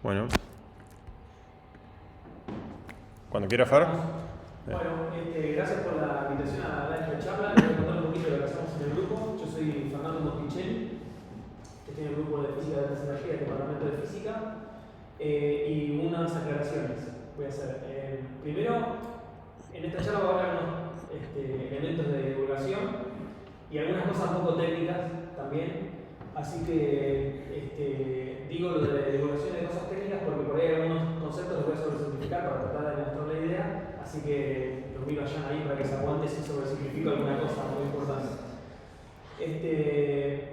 Bueno. Cuando quiera, Fer. Bueno, gracias por la invitación a dar esta charla. Les voy a contar un poquito de lo que hacemos en el grupo. Yo soy Fernando Mospichelli, que estoy en el grupo de Física de Altas Energías del Departamento de Física. Y unas aclaraciones voy a hacer. Primero, en esta charla voy a hablar de elementos de divulgación y algunas cosas un poco técnicas también. Así que digo lo de divulgación de cosas técnicas porque por ahí hay algunos conceptos que voy a sobresimplificar para tratar de mostrar la idea. Así que los miro allá ahí para que se aguante si sobresimplifico alguna cosa muy importante.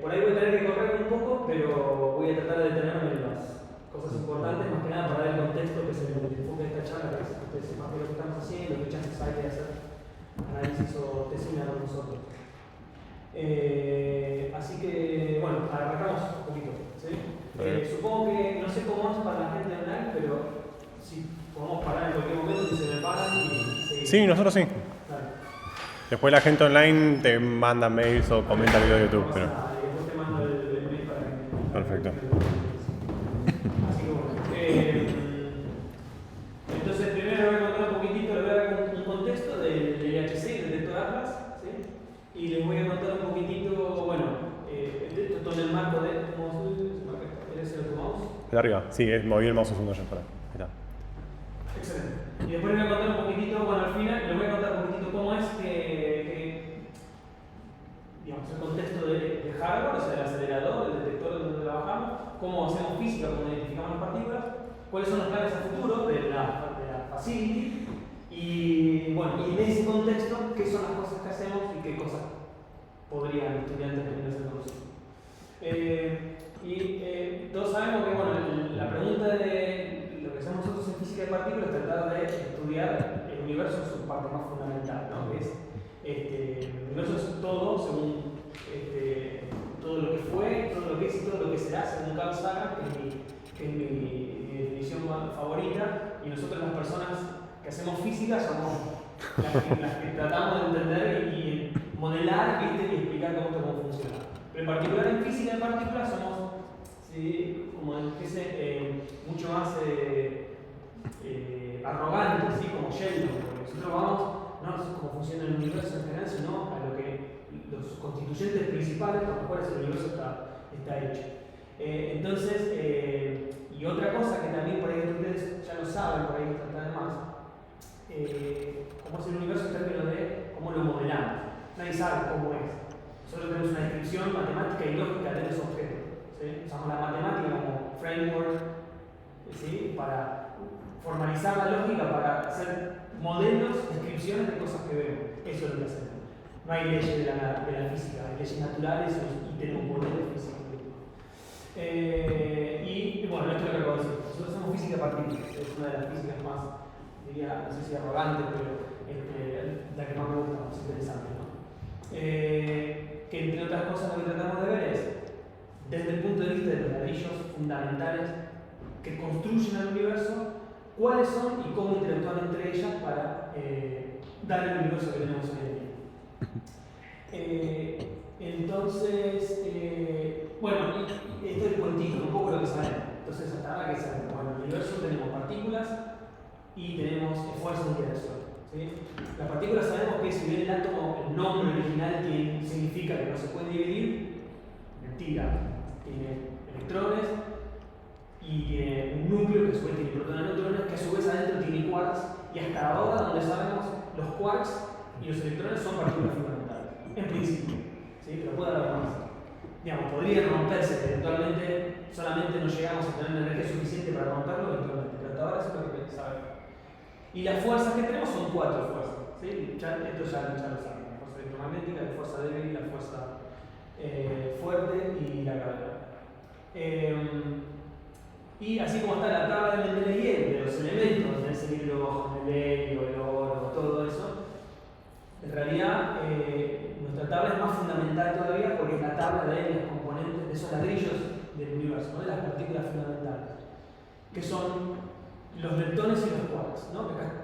Por ahí voy a tener que correr un poco, pero voy a tratar de detenerme en las cosas importantes, más que nada para dar el contexto que es el enfoque de esta charla, para que ustedes sepan qué es lo que estamos haciendo, qué chances hay de hacer análisis o tesina con nosotros. Así que, bueno, arrancamos un poquito. ¿Sí? Supongo que, no sé cómo es para la gente online, pero si podemos parar en cualquier momento y se me paran y seguimos. Sí, nosotros sí. Dale. Después la gente online te manda mails o comenta videos de YouTube. Pero... Después te mando el mail para que... Perfecto. Así que bueno. Entonces, primero les voy a contar un poquitito, les voy a dar un contexto del IHC, del detector Atlas, ¿sí? Y les voy a contar un poquitito, bueno, todo en el marco de... ¿Eres el tu mouse? De arriba, sí, moví el mouse un segundo ya para. Ahí está. Excelente. Y después les voy a contar un poquitito, bueno, al final les voy a contar un poquitito cómo es que digamos, el contexto de hardware, o sea, del acelerador, del detector donde trabajamos, cómo hacemos física, cómo identificamos las partículas, cuáles son los planes a futuro de la facility, y bueno, y en ese contexto, qué son las cosas que hacemos y qué cosas podrían estudiantes venir a hacer con nosotros. Todos sabemos que bueno, la pregunta de lo que hacemos nosotros en física de partículas es tratar de estudiar el universo en su parte más fundamental, ¿no? Que es, el universo es todo, según todo lo que fue, todo lo que es y todo lo que será, según Carl Sagan, que es mi definición favorita, y nosotros las personas que hacemos física somos las que tratamos de entender y modelar, ¿viste? Y explicar cómo funciona. Pero en particular en física en particular somos, ¿sí? Como mucho más arrogantes, ¿sí? Como Sheldon, porque nosotros vamos no a cómo funciona el universo en general, sino a lo que los constituyentes principales por los cuales el universo está hecho. Entonces, y otra cosa que también por ahí ustedes ya lo saben, por ahí está de más, cómo es el universo en términos de cómo lo modelamos. Nadie sabe cómo es. Nosotros tenemos una descripción matemática y lógica de los objetos. ¿Sí? Usamos la matemática como framework, ¿sí? Para formalizar la lógica, para hacer modelos, descripciones de cosas que vemos. Eso es lo que hacemos. No hay leyes de la física, hay leyes naturales y tenemos modelos físicos. Y bueno, esto es lo que acabo de decir. Nosotros hacemos física partículas, es una de las físicas más, diría, no sé si arrogantes, pero la que más me gusta, más interesante, ¿no? Que entre otras cosas lo que tratamos de ver es, desde el punto de vista de los ladrillos fundamentales que construyen el universo, cuáles son y cómo interactúan entre ellas para dar el universo que tenemos hoy en día. Entonces, bueno, esto es el cuentito, un poco lo que sabemos. Entonces, hasta ahora que sabemos, bueno, en el universo tenemos partículas y tenemos fuerzas de interacción. ¿Sí? Las partículas sabemos que si bien el átomo, el nombre original significa que no se puede dividir, mentira. Tiene electrones y tiene un núcleo que a su vez tiene protones y neutrones, que a su vez adentro tiene quarks, y hasta ahora donde sabemos los quarks y los electrones son partículas fundamentales, en principio, ¿sí? Pero puede haber más. Digamos, podría romperse, eventualmente solamente no llegamos a tener la energía suficiente para romperlo eventualmente, pero hasta ahora eso es lo que sabemos. Y las fuerzas que tenemos son 4 fuerzas, ¿sí? Esto ya lo saben: la fuerza electromagnética, la fuerza débil, la fuerza fuerte y la gravedad. Y así como está la tabla de Mendeleev de los elementos, en ese libro, el helio, el oro, todo eso, en realidad nuestra tabla es más fundamental todavía porque es la tabla de los componentes, de esos ladrillos del universo, ¿no? De las partículas fundamentales, que son los leptones y los quarks, ¿no?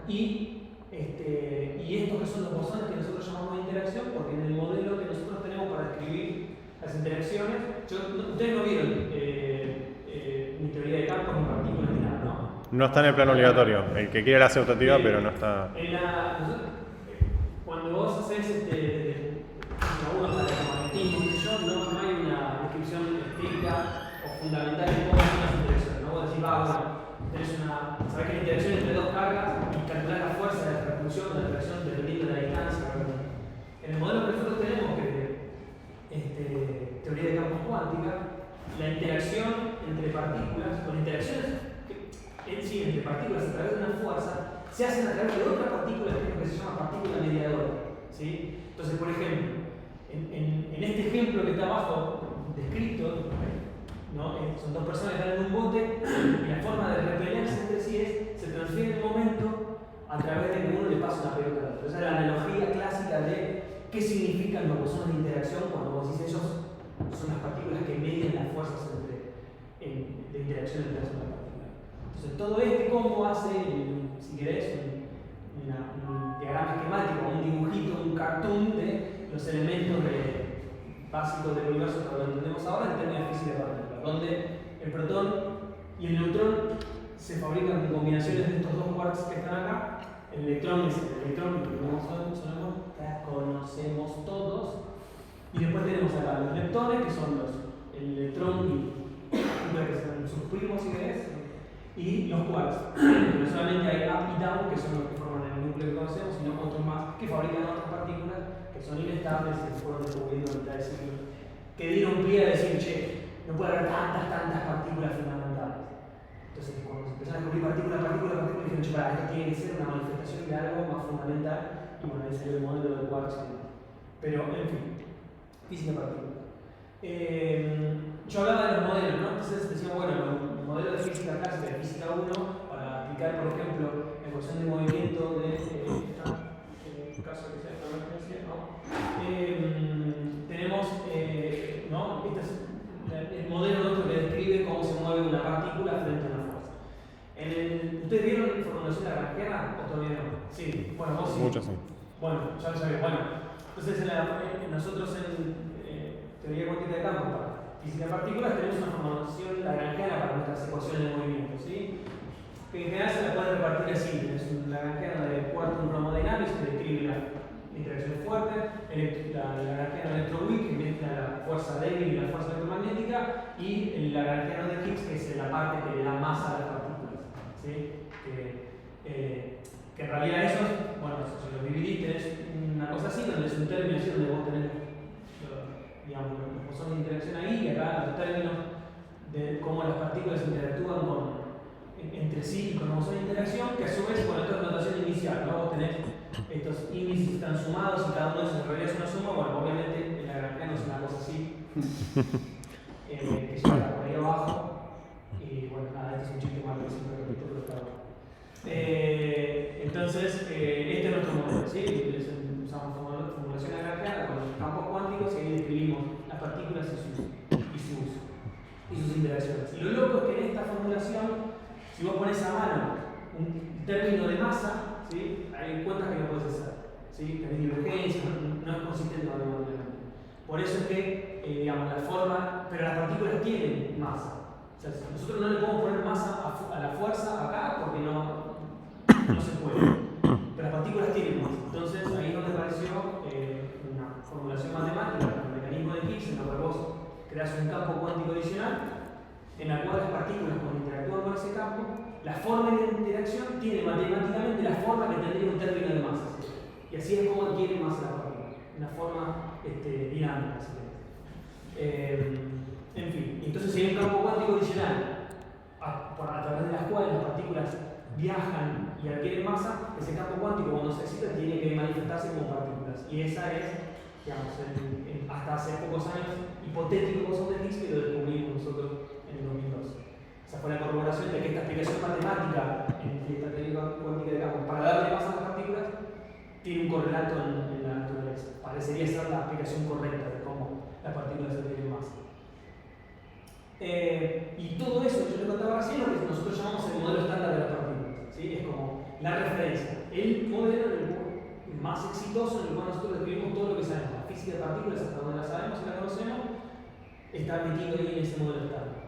Y estos que son los bosones que nosotros llamamos de interacción, porque en el modelo que nosotros tenemos para describir las interacciones. Ustedes no vieron ni teoría de campos, ni partículas, ni nada, ¿no? No está en el plano obligatorio. El que quiere la hace optativa, pero no está. Cuando vos haces uno para el magnetismo, no hay una descripción estricta o fundamental de cómo son las interacciones. ¿No? Vos decís, sabés que la interacción entre dos cargas y calcular la fuerza de la repulsión o la atracción dependiendo de la distancia. En el modelo que nosotros tenemos, teoría de campos cuántica, la interacción entre partículas, con interacciones entre partículas a través de una fuerza, se hacen a través de otra partícula, que es lo que se llama partícula mediadora. ¿Sí? Entonces, por ejemplo, en este ejemplo que está abajo descrito, ¿no? Son dos personas que están en un bote y la forma de repelerse entre sí se transfiere el momento a través de que uno le pasa una pelota al otro. Esa es la analogía clásica de qué significan los bosones de interacción cuando vos decís ellos son las partículas que miden las fuerzas de interacción entre las partículas. Entonces, todo este combo hace, si querés, un diagrama esquemático, un dibujito, un cartoon de los elementos básicos del universo como lo entendemos ahora en términos de física de partículas, donde el protón y el neutrón se fabrican con combinaciones de estos dos quarks que están acá. El electrón es el electrón que conocemos todos, y después tenemos acá los leptones, que son el electrón y que son sus primos, si querés, y los quarks, que no solamente hay up y down, que son los que forman el núcleo que conocemos, sino otros más que fabrican otras partículas que son inestables y que se fueron descubriendo a mitad de siglo, que dieron pie a decir, che, no puede haber tantas partículas fundamentales. Entonces, cuando se empezaron a descubrir partículas, dijeron, che, esto tiene que ser una manifestación de algo más fundamental, y bueno, ahí salió el modelo de quarks. Pero, en fin, física partícula. Yo hablaba de los modelos, ¿no? Entonces decíamos, bueno, el modelo de física clásica, de física 1, para aplicar, por ejemplo, la ecuación de movimiento de caso que sea esta emergencia, ¿no? Tenemos, ¿no? Este es el modelo nuestro que describe cómo se mueve una partícula frente a una fuerza. ¿Ustedes vieron la formulación lagrangiana o todavía no? Sí, bueno, vos sí. Mucho sí. Bueno, ya lo sabés. Bueno, entonces nosotros en teoría cuántica de campo para física de partículas tenemos una formulación lagrangiana para nuestras ecuaciones de movimiento, ¿sí? Que en general se la puede repartir así: es un lagrangiano de Quantum Chromodynamics que describe la interacción fuerte, la lagrangiano de electroweak que mezcla la fuerza débil y la fuerza electromagnética, y el lagrangiano de Higgs que es la parte que le da masa a las partículas, ¿sí? Que en realidad esos, bueno, si los dividís tenés una cosa así, donde es un término así donde vos tenés digamos, los bosones de interacción ahí, y acá los términos de cómo las partículas interactúan entre sí y con los bosones de interacción, que a su vez, bueno, esto es notación inicial, ¿no? Vos tenés estos índices que están sumados y cada uno de esos en realidad es una suma. Bueno, obviamente el lagrangiano es una cosa así, que llega por ahí abajo, y bueno, nada, este es un chiste más que siempre repito, pero está bueno. Entonces, este es nuestro modelo, ¿sí? Usamos formulación lagrangiana con los campos cuánticos y ahí describimos las partículas y sus interacciones. Y lo loco es que en esta formulación, si vos pones a mano un término de masa, ¿sí? Hay cuentas que no puedes hacer, ¿sí? Tenés divergencia, no es consistente matemáticamente. Por eso es que, digamos, la forma, pero las partículas tienen masa. O sea, nosotros no le podemos poner masa a la fuerza acá porque no se puede. Pero las partículas tienen masa. Entonces ahí es donde apareció una formulación matemática con el mecanismo de Higgs, en la cual vos creas un campo cuántico adicional, en la cual las partículas, cuando interactúan con ese campo, la forma de interacción tiene matemáticamente la forma que tendría un término de masa. Y así es como adquiere masa la partícula, una forma dinámica. En fin, entonces si hay un campo cuántico adicional a través de las cuales las partículas viajan y adquieren masa, ese campo cuántico cuando se excita tiene que manifestarse como partículas. Y esa es, digamos, hasta hace pocos años, hipotético bosón de Higgs, que lo descubrimos nosotros en el 2012. Esa fue la corroboración de que esta explicación matemática en esta teoría cuántica de campo para darle masa a las partículas tiene un correlato en la naturaleza. Parecería ser la explicación correcta de cómo las partículas adquieren masa. Y todo eso que yo les contaba recién es lo que nosotros llamamos el modelo estándar de las partículas, ¿sí? Es como la referencia, el modelo más exitoso en el cual nosotros describimos todo lo que sabemos, la física de partículas hasta donde la sabemos y la conocemos, está metido ahí en ese modelo estándar.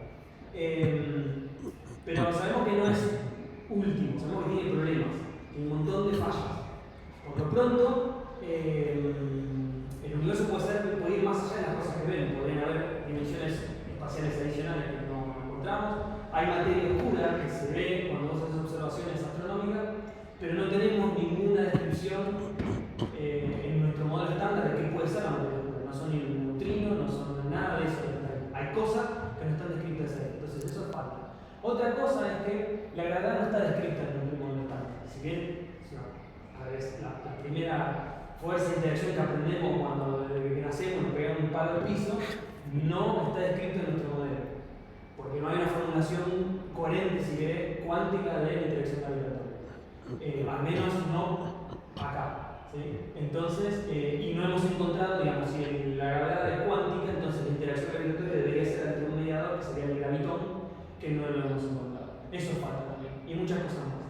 Pero sabemos que no es último, sabemos que tiene problemas, tiene un montón de fallas. Por lo pronto, el universo puede ir más allá de las cosas que ven, podrían haber dimensiones espaciales adicionales que no encontramos. Hay materia oscura que se ve cuando vos haces observaciones astronómicas, pero no tenemos ninguna descripción en nuestro modelo estándar de qué puede ser la materia oscura. No son ni neutrinos, no son nada de eso. Hay cosas que no están descritas ahí, entonces eso falta. Otra cosa es que la gravedad no está descrita en nuestro modelo estándar. Si bien la primera fuerza de interacción que aprendemos cuando desde que nacemos nos pegamos un palo al piso, no está descrito en nuestro modelo. Porque no hay una formulación coherente, si querés, cuántica de la interacción gravitatoria. Al menos no acá. ¿Sí? Entonces, y no hemos encontrado, digamos, si la gravedad es cuántica, entonces la interacción gravitatoria debería ser entre un mediador, que sería el gravitón, que no lo hemos encontrado. Eso falta también, y muchas cosas más.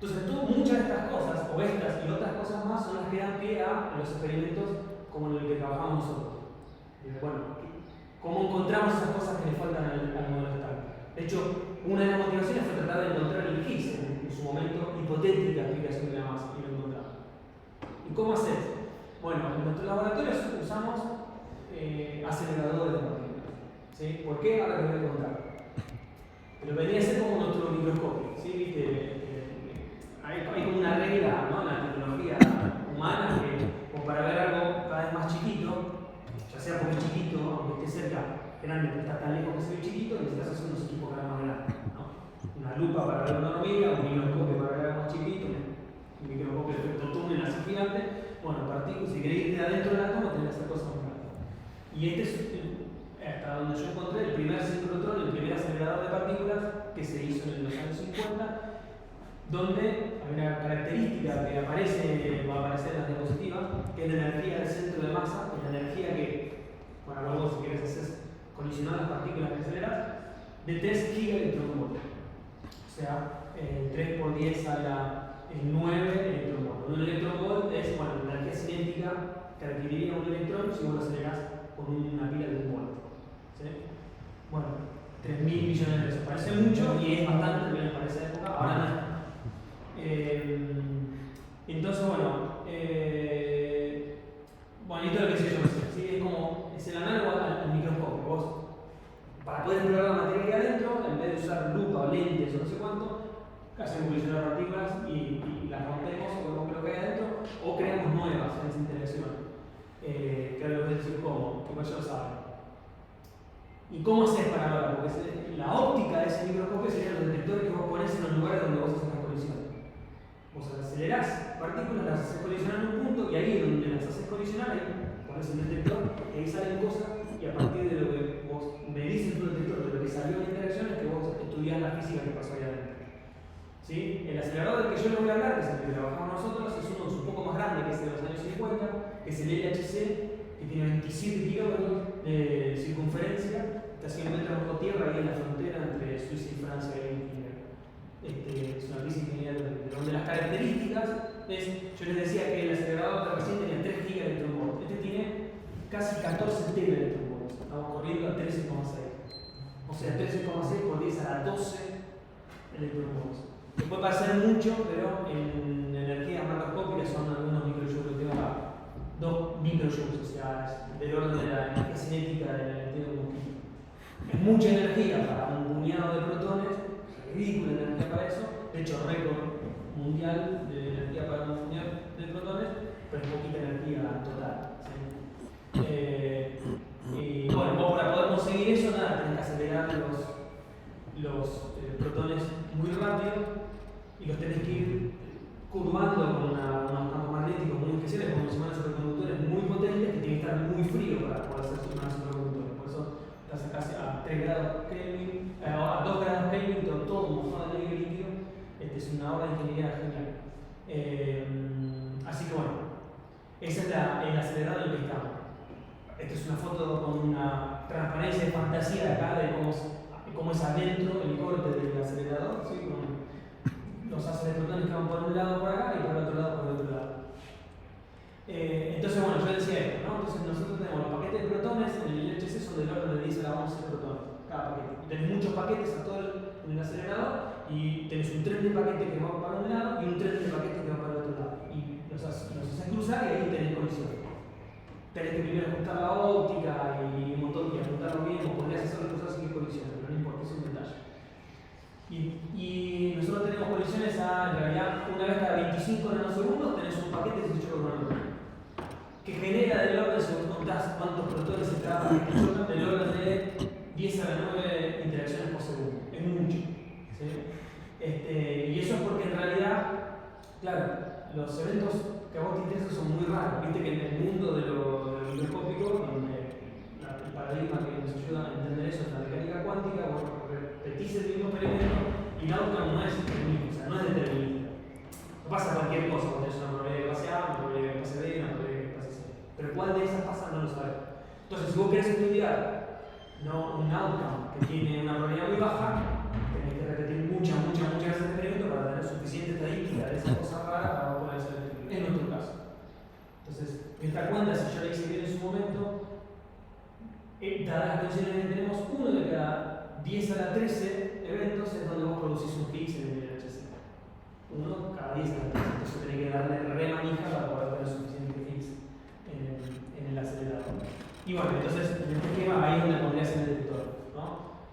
Entonces, muchas de estas cosas, o estas y otras cosas más, son las que dan pie a los experimentos como en el que trabajamos nosotros. Bueno, ¿cómo encontramos esas cosas que le faltan al modelo estándar? De hecho, una de las motivaciones fue tratar de encontrar el Higgs en su momento hipotética explicación de la masa, y lo encontramos. ¿Y cómo hacer? Bueno, en nuestros laboratorios usamos aceleradores de partículas. ¿Sí? ¿Por qué? Ahora te voy a contar. Pero vendría a ser como nuestro microscopio. ¿Sí? ¿Viste? Hay como una regla, ¿no?, en la tecnología humana que, como para ver algo cada vez más chiquito, ya sea porque es chiquito, aunque esté cerca, generalmente está tan lejos que se ve chiquito, necesitas hacer unos equipos cada vez más grandes, ¿no? Una lupa para ver una hormiga, un microscopio para ver algo más chiquito, un microscopio de efecto túnel así gigante. Bueno, partículas, si queréis irte adentro del átomo, tenés que hacer cosas muy grandes. Y este es, hasta donde yo encontré, el primer sincrotrón, el primer acelerador de partículas que se hizo en los años 50, donde hay una característica que va a aparecer en las diapositivas, que es la energía del centro de masa, que es la energía que, bueno, luego si quieres hacer colisionar las partículas que aceleras, de 3 gigaelectronvolts. O sea, 3 por 10 a la 9 electronvolts. Un electronvolt es, bueno, la energía cinética que adquiriría un electrón si vos lo acelerás con una pila de 1 volt. ¿Sí? Bueno, 3.000 millones de veces. Parece mucho y es bastante, también para esa época. Ahora no es. Entonces, bueno, esto es lo que sé yo, ¿sí? Es el análogo al microscopio. Vos, para poder explorar la materia que hay adentro, en vez de usar lupa o lentes o no sé cuánto, hacemos colisionar partículas y las rompemos o vemos lo que hay adentro, o creamos nuevas en esa interacción. Creo que es decir cómo, que ya lo saben. ¿Y cómo haces para verlo? Porque la óptica de ese microscopio serían los detectores que vos pones en los lugares donde vos haces las colisiones. Vos acelerás partículas, las haces colisionar en un punto, y ahí donde las haces colisionar, ahí pones el detector, y ahí salen cosas, y a partir de lo que vos medís en tu detector, de lo que salió en la interacción, es que vos estudiás la física que pasó ahí adentro. ¿Sí? El acelerador del que yo les voy a hablar, que es el que trabajamos nosotros, es uno un poco más grande, que es de los años 50, que es el LHC, que tiene 27 kilómetros de circunferencia, está a 100 metros bajo tierra, ahí en la frontera entre Suiza y Francia. Es una crisis genial, donde las características es, yo les decía que el acelerador de recién tenía 3 gigaelectronvolts, este tiene casi 14 teraelectronvolts, estamos corriendo a 13,6. O sea, 13,6 por 10 a la 12 electronvolts. Que puede parecer mucho, pero en energía macroscópica son algunos microjoules, que tengo acá 2 microjoules, o sea, es del orden de la energía cinética de la energía de combustible. Es mucha energía para un puñado de protones, ridícula energía para eso, de hecho récord mundial de energía para un puñado de protones, pero es poquita energía total. ¿Sí? Y bueno, vos para poder conseguir eso, nada, tenés que acelerar los protones muy rápido y los tenés que ir curvando con unos campos magnéticos muy especiales, como se llaman superconductores muy potentes, que tienen que estar muy fríos para poder ser superconductores. Por eso estás casi a 3 grados Kelvin, a 2 grados Kelvin, todo mojado en el líquido. Es una obra de ingeniería genial. Así que bueno, ese es el acelerador en el que estamos. Esta es una foto con una transparencia de fantasía de acá de cómo es adentro el corte del acelerador, ¿sí? Con los haces de protones que van por un lado por acá y por el otro lado por el otro lado. Entonces, bueno, yo decía esto, ¿no? Entonces nosotros tenemos los paquetes de protones en el LHC son del orden de 10 a la 11 protones, cada paquete. Y tenés muchos paquetes a todo en el acelerador y tenés un tren de paquete que va para un lado y un tren de paquete que va para el otro lado. Y los haces cruzar y ahí tenés colisión. Tenés que primero ajustar la óptica y un montón y ajustarlo bien, o podrías hacer las cosas sin que colisionen, pero no importa, es un detalle. Y nosotros tenemos colisiones en realidad, una vez cada 25 nanosegundos tenés un paquete que se choca con otro. Que genera del orden, si vos contás cuántos protones se tratan que chocan, del orden de 10 a la 9 interacciones por segundo. Es mucho. ¿Sí? Y eso es porque en realidad, claro, los eventos que a vos te interesan son muy raros. Viste que en el mundo de lo microscópico, donde el paradigma que nos ayuda a entender eso es la mecánica cuántica, vos repetís el mismo experimento y el outcome no es el mismo, o sea, no es determinista. No pasa cualquier cosa, vos tenés una probabilidad que pase A, una probabilidad que pase B, una probabilidad que pase C. Pero cuál de esas pasa no lo sabes. Entonces, si vos querés estudiar un outcome que tiene una probabilidad muy baja, tenés que repetir muchas veces el experimento para tener suficiente estadística de esas cosas raras para poder hacer el experimento. En nuestro caso. Entonces, esta cuenta, si yo la hice bien en su momento, dadas las condiciones que tenemos, uno de cada 10 a la 13 eventos es donde vos producís un Higgs en el LHC. Uno cada 10 a la 13. Entonces tenés que darle re manija para poder tener suficiente Higgs en el acelerador. Y bueno, entonces en este esquema ahí es donde pondrías el detector, ¿no?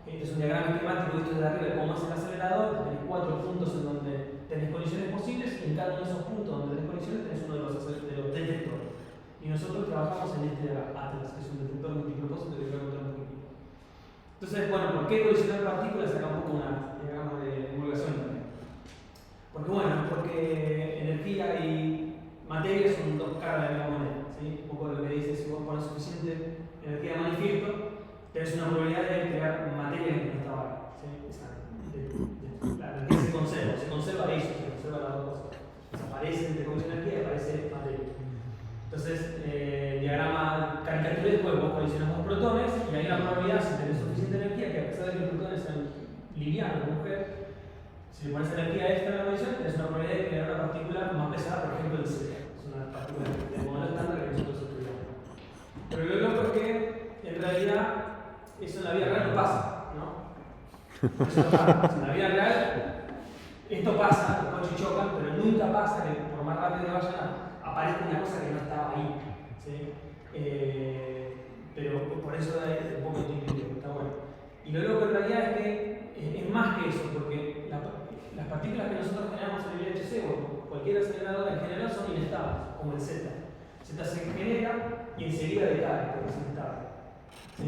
Este es un diagrama esquemático visto desde arriba de cómo es el acelerador. Tenés 4 puntos en donde tenés colisiones posibles y en cada uno de esos puntos donde tenés colisiones tenés uno de los detectores. Y nosotros trabajamos en este Atlas, que es un detector multipropósito que te voy a contar un poquito. Entonces, bueno, ¿por qué colisionar partículas? Acá un poco una diagrama de divulgación también. Porque bueno, porque energía y materia son dos caras de la misma moneda, ¿sí? Un poco lo que dice, si vos pones suficiente energía de manifiesto, tenés una probabilidad de crear materia que no estaba ahí, ¿sí? La energía se conserva eso, se conserva las dos cosas. Desaparece entre comillas energía y aparece materia. Entonces, diagrama caricaturesco, vos colisionas dos protones y hay una probabilidad, si tenés suficiente energía, que a pesar de que los protones sean livianos, mujer, si le pones energía extra a la colisión, tenés una probabilidad de crear una partícula más pesada, por ejemplo el Z. Es una partícula de modelo estándar que nosotros estudiamos. Pero lo loco es que, en realidad, eso en la vida real no pasa, ¿no? Eso no pasa. En la vida real, esto pasa, los coches chocan, pero nunca pasa que por más rápido que vayan aparezca una cosa que no estaba ahí. ¿Sí? Pero por eso es un poco intuitivo, está bueno. Y lo loco en realidad es que es más que eso, porque las partículas que nosotros generamos en el LHC o cualquier acelerador en general son inestables, como el Z. Z se genera y enseguida decae, porque es inestable. Se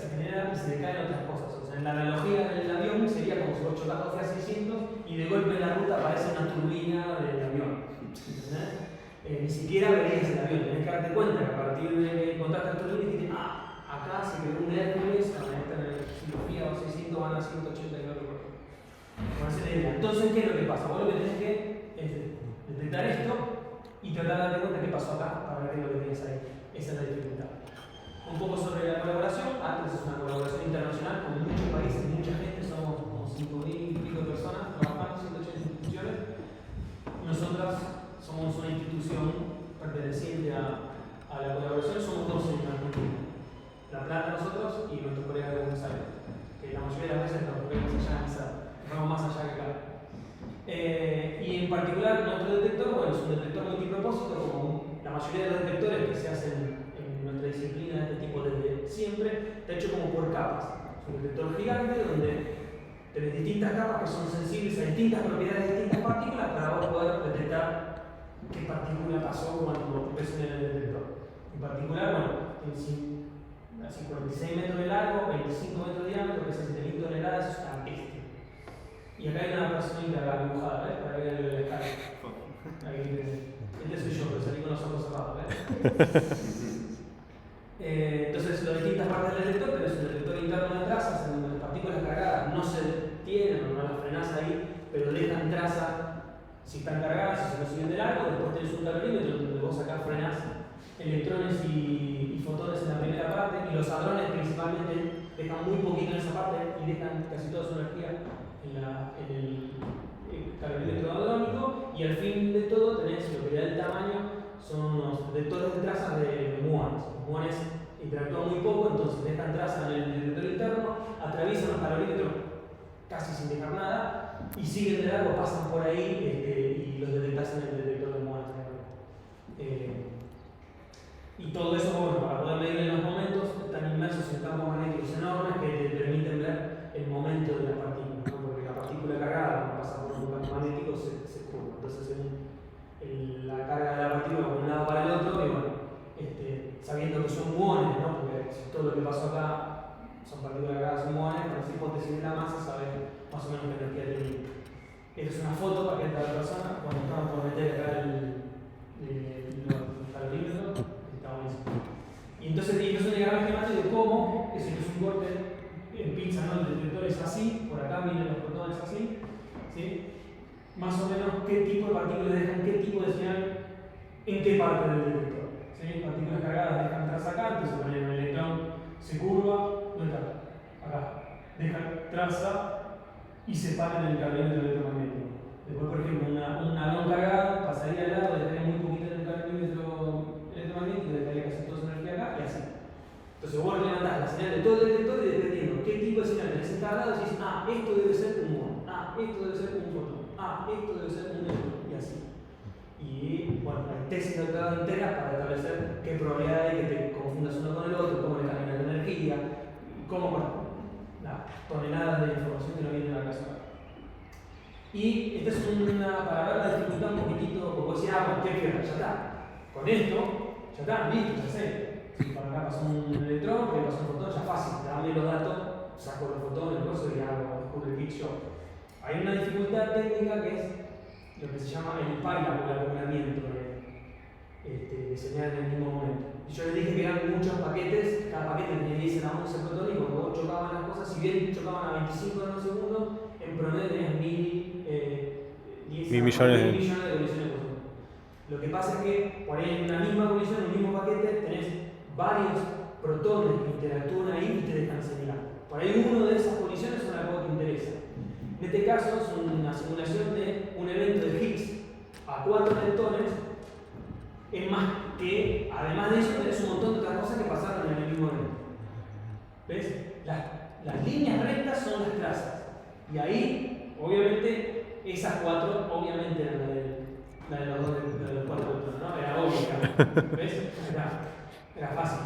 genera y se decaen otras cosas. O sea, en la analogía del avión sería como si vos chocas dos F-600 y de golpe en la ruta aparece una turbina del avión. ¿Entendés? Ni siquiera verías el avión, tenés que darte cuenta que a partir de que encontraste el turbina dijiste, acá se quedó un Hércules, a la filosofía o 600 van a 180 kilómetros. Entonces, ¿qué es lo que pasa? Vos lo que tenés que es detectar esto y tratar de darte cuenta qué pasó acá para ver qué es lo que tienes ahí. Esa es la dificultad. Un poco sobre la colaboración. Atlas es una colaboración internacional con muchos países, mucha gente, somos como 5.000 y pico de personas trabajando, 180 instituciones. Nosotras somos una institución perteneciente a la colaboración, somos 12 en Argentina. La Plata nosotros y nuestros colegas de Buenos Aires, que la mayoría de las veces nos vemos allá en esa, vamos más allá que acá. Y en particular nuestro detector, bueno, es un detector multipropósito, como la mayoría de los detectores que se hacen en nuestra disciplina de este tipo desde siempre, está hecho como por capas. Es un detector gigante donde tenés distintas capas que son sensibles a distintas propiedades de distintas partículas para vos poder detectar qué partícula pasó cuando empezó en el detector. En particular, bueno, así 46 metros de largo, 25 metros de diámetro, que es 7.000 toneladas, eso está bestia. Y acá hay una personita dibujada, ¿ves? Para ver el escala. Este soy yo, pero salí con los ojos cerrados, ¿ves? Entonces, las distintas partes del detector, pero es un detector interno de trazas, en donde las partículas cargadas no se detienen o no las frenás ahí, pero dejan traza si están cargadas, si se nos siguen de largo. Después tenés un calorímetro donde vos acá frenás electrones y fotones en la primera parte, y los hadrones principalmente dejan muy poquito en esa parte y dejan casi toda su energía en el calorímetro hadrónico, y al fin de todo tenés lo que da el tamaño son unos detectores de trazas de muones. Los muones interactúan muy poco, entonces dejan trazas en el detector interno, atraviesan los calorímetros casi sin dejar nada y siguen de largo, pasan por ahí y los detectas en el detector de muones. Y todo eso, bueno, para poder medir en los momentos, están inmersos en campos magnéticos enormes que te permiten ver el momento de la partícula, ¿no? Porque la partícula cargada, cuando pasa por un campo magnético, se curva. Entonces, la carga de la partícula de un lado para el otro, y bueno, sabiendo que son muones, ¿no? Porque si todo lo que pasó acá son partículas cargadas, son muones, con esa hipótesis de la masa, sabes más o menos qué energía tiene. Esta es una foto para que esta persona, cuando estamos por meter acá los calorímetros. Y entonces es un diagrama esquemático de cómo, es un corte en pinza, ¿no? El detector es así, por acá vienen los protones así, ¿sí? Más o menos qué tipo de partículas dejan qué tipo de señal en qué parte del detector, ¿sí? Partículas cargadas dejan traza acá, entonces ponen el electrón, se curva, ¿dónde está? Acá, dejan traza y se paran en el calorímetro electromagnético. Después, por ejemplo, un halón cargado pasaría al lado, dejaría muy poquito en el calorímetro electromagnético, dejaría casi toda su energía acá y así. Entonces vos levantás la señal de todo el detector y dependiendo qué tipo de señal tenés en cada lado, decís, esto debe ser un muón, esto debe ser un fotón, esto debe ser un electrón, y así. Y bueno, hay tesis doctoradas enteras para establecer qué probabilidad hay que te confundas uno con el otro, cómo le cambian la energía, cómo, bueno, toneladas de información que no vienen a la casa. Y esta es para ver la dificultad un poquitito, porque vos decís, bueno, ¿qué queda? Ya está. Con esto, ya está, listo, ya sé. Si por acá pasó un electrón, que pasó un fotón, ya fácil, dame los datos, saco los fotones, el coso y hago, descubro el Big Show. Hay una dificultad técnica que es lo que se llama el PILAB, o el acoplamiento de señales en el mismo momento. Y yo les dije que eran muchos paquetes, cada paquete tenía 10 a 11 fotones, y cuando chocaban las cosas, si bien chocaban a 25 nanosegundos, en promedio tenías 1000 millones de colisiones por segundo. Lo que pasa es que por ahí en una misma colisión, en un mismo paquete, tenés varios protones que interactúan ahí y te dejan señalar. Por ahí uno de esas colisiones es una cosa que interesa. En este caso es una simulación de un evento de Higgs a 4 leptones, es más que, además de eso, tenés un montón de otras cosas que pasaron en el mismo evento. ¿Ves? Las líneas rectas son las trazas. Y ahí, obviamente, esas 4, obviamente eran la de los 4 leptones, ¿no? Era obvio, ¿ves? Era fácil.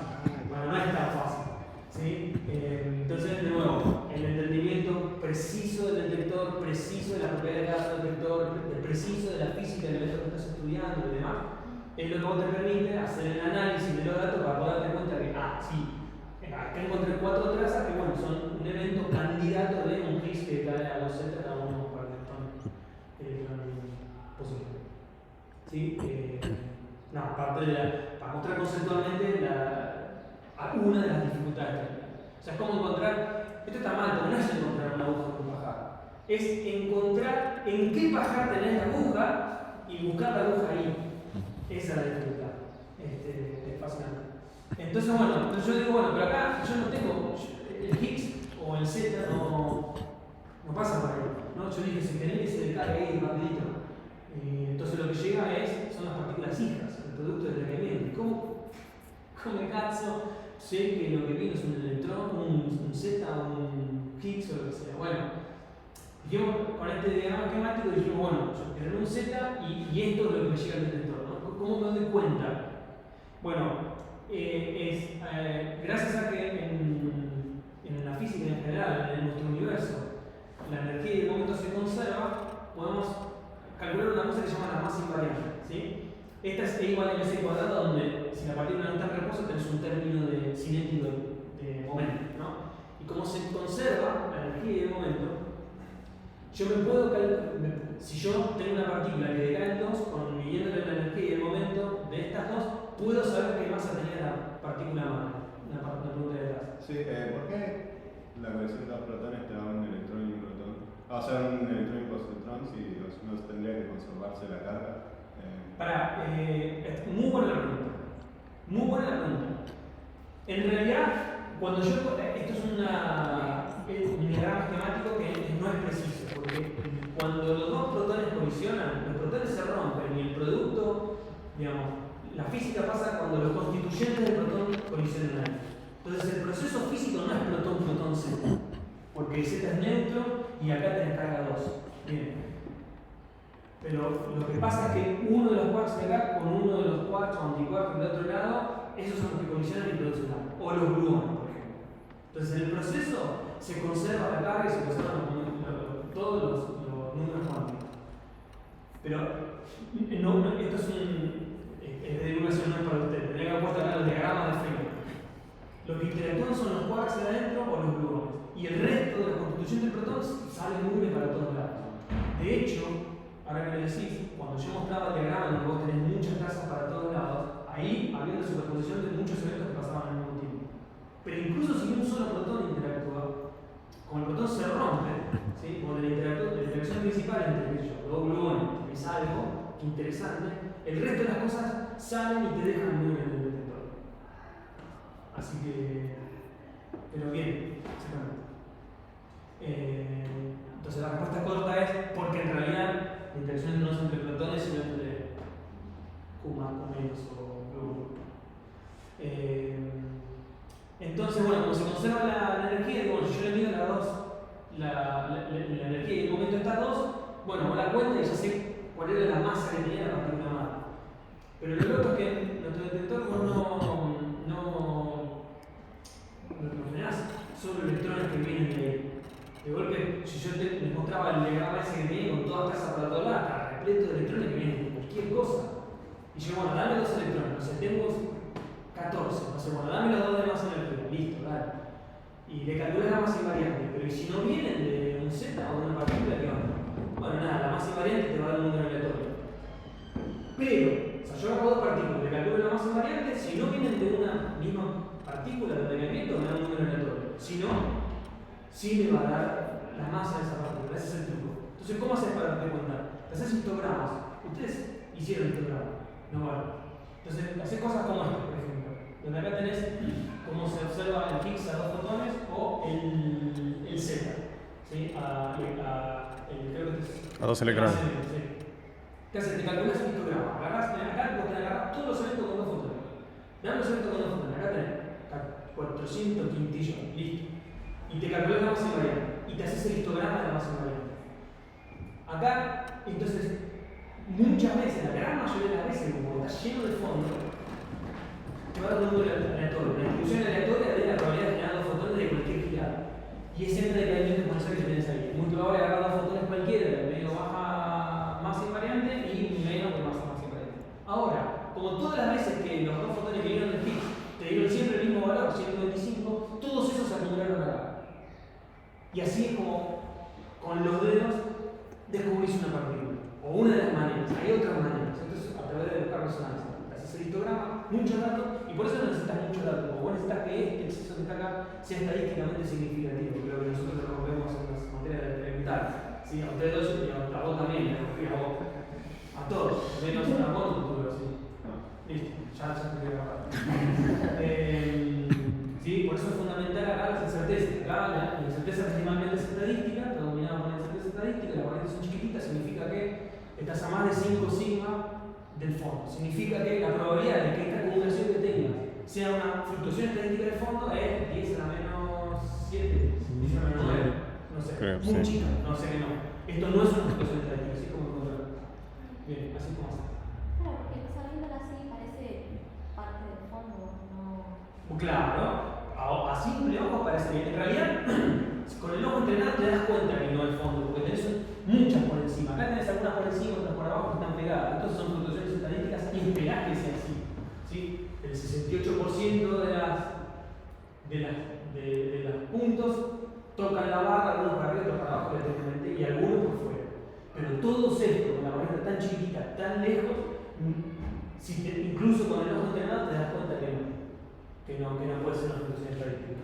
Bueno, no es tan fácil. ¿Sí? Entonces, de nuevo, el entendimiento preciso del detector, preciso de la propiedad de cada detector, preciso de la física del evento que estás estudiando y demás, es lo que vos te permite hacer el análisis de los datos para poder darte cuenta que, sí, acá encontré 4 trazas que, bueno, son un evento candidato de un Higgs que cae a 2 Z cada uno para electrón posible. ¿Sí? Aparte para mostrar conceptualmente una de las dificultades técnicas. O sea, es como encontrar, esto está mal, pero no es encontrar una aguja con un pajar, es encontrar en qué pajar tenés la aguja y buscar la aguja ahí. Esa es la dificultad. Es fascinante. Entonces, bueno, yo digo, bueno, pero acá yo no tengo el Higgs o el Z, no pasa por ahí, ¿no? Yo dije, si tenés ese descarga ahí rapidito. Entonces lo que llega son las partículas hijas, el producto del descargamiento. ¿Cómo cazzo sé que lo que vino es un electrón, un Z, un Higgs o lo que sea? Bueno, dijimos, con este diagrama esquemático dijimos, bueno, yo tener un Z y esto es lo que me llega al detector, ¿no? ¿Cómo me doy cuenta? Bueno, gracias a que en la física en general, en nuestro universo, la energía y el momento se conserva, podemos calcular una cosa que se llama la masa invariante, ¿sí? Esta es E igual a mc cuadrado, donde si la partícula no está en reposo tenés un término cinético de momento, ¿no? Y como se conserva la energía y el momento, yo me puedo calcular, si yo tengo una partícula que decae en 2, midiéndole la energía y el momento de estas dos, puedo saber qué masa tenía la partícula madre. Una pregunta detrás. Sí, ¿por qué la colisión de dos protones te da un electrón y un protón? O sea, un electrón y positron si no tendría que conservarse la carga. Muy buena la pregunta. Muy buena la pregunta. En realidad, cuando yo. Esto es un diagrama esquemático que no es preciso, porque cuando los dos protones colisionan, los protones se rompen y el producto, digamos, la física pasa cuando los constituyentes del protón colisionan ahí. Entonces el proceso físico no es protón-protón Z, porque Z es neutro y acá tenés carga 2. Bien. Pero lo que pasa es que uno de los quarks de acá con uno de los quarks o antiquarks del otro lado, esos son los que colisionan y producen algo. O los gluones, por ejemplo. Entonces en el proceso se conserva la carga y se conservan todos los números cuánticos. Pero esto es de divulgación, no es para ustedes. Tenía que puesto acá los diagramas de Feynman. Lo que interactúan son los quarks de adentro o los gluones. Y el resto de la constitución del protón sale libre para todos lados. De hecho, ahora que me decís, cuando yo mostraba el diagrama donde vos tenés muchas casas para todos lados, ahí había una superposición de muchos eventos que pasaban al mismo tiempo. Pero incluso si un solo protón interactúa, como el protón se rompe, ¿sí? Como la interacción principal entre ellos, dos gluones, es algo interesante, el resto de las cosas salen y te dejan muy en el detector. Así que, pero bien, exactamente. Entonces la respuesta corta es porque en realidad la interacción no es entre protones, sino entre Q más o menos o gluones. Entonces, bueno, como se conserva la energía, bueno, si yo le mido la energía y el momento está 2, bueno, hago la cuenta y ya sé cuál era la masa que tenía la partícula madre. Pero lo loco es que nuestro detector vos no generás solo electrones que vienen de ahí. De golpe, si yo les mostraba el diagrama ese que viene con todas casas para todos lados, está repleto de electrones que vienen de cualquier cosa. Y yo, bueno, dame 2 electrones, no sé, tengo 14, no sé, bueno, dame los 2 de más energía, listo, dale. Y le calculas la masa invariante, pero ¿y si no vienen de un Z o de una partícula, qué onda? Bueno, nada, la masa invariante te va a dar un número aleatorio. Pero, o sea, yo agarro 2 partículas, le calculo la masa invariante, si no vienen de una misma partícula de alineamiento, me da un número aleatorio. Si no, sí me va a dar la masa de esa partícula, ese es el truco. Entonces, ¿cómo haces para darte cuenta? Te haces histogramas. Ustedes hicieron histogramas, no vale. Entonces, haces cosas como esta, por ejemplo, donde acá tenés cómo se observa el Higgs a 2 fotones o el Z, ¿sí? Creo que es A 2 electrones. Sí. ¿Qué haces? Te calculas un histograma. Agarrás, acá vos te agarrás todos los eventos con 2 fotones. Vean los eventos con 2 fotones. Acá tenés 400 quintillones, listo. Y te calculas la masa invariante. Y te haces el histograma de la masa invariante. Acá, entonces, muchas veces, la gran mayoría de las veces, como está lleno de fondo, te va a dar un número aleatorio. La distribución aleatoria de la probabilidad de generar 2 fotones de cualquier girada. Y es siempre dependiente por eso que tenés ahí. Es muy probable agarrar 2 fotones cualquiera, de medio baja masa invariante y menos de masa invariante. Ahora, como todas las veces que los 2 fotones que vinieron del Higgs te dieron siempre el mismo valor, 125, todos esos se acumularon acá. Y así es como con los dedos descubrís una partícula. O una de las maneras. Hay otras maneras. Entonces, a través de buscar resonancia. Haces el histograma, muchos datos, y por eso no necesitas muchos datos. Como vos necesitas que este exceso que está acá sea estadísticamente significativo. Creo que nosotros lo rompemos en las materias de elemental. ¿Sí? A ustedes dos y a vos también, a vos. A todos. Menos a vos, ¿sí? Listo, ya te quedé acá. ¿Sí? Por eso es fundamental acá las incertezas. Acá la incerteza principalmente es estadística, está dominada por la incerteza estadística, las variantes son chiquititas, significa que estás a más de 5 sigma del fondo. Significa que la probabilidad de que esta acumulación que tengas sea una fluctuación estadística del fondo es 10 a la menos 7, 10 a la menos 9, no sé, muy chica, no sé que no. Esto no es una fluctuación estadística, así como encontrar. Bien, así como hacer. Claro, porque sabiéndolo así parece parte del fondo, no. Claro, a simple ojo parece bien. En realidad, con el ojo entrenado te das cuenta que no es fondo, porque tenés muchas por encima. Acá tenés algunas por encima, otras por abajo que están pegadas. Entonces son fluctuaciones estadísticas y esperás que sea así. ¿Sí? El 68% de los puntos tocan la barra, algunos para arriba, otros para abajo, y algunos por fuera. Pero todos estos, con la barrita tan chiquitita, tan lejos, incluso con el ojo entrenado te das cuenta que no puede ser una fluctuación estadística.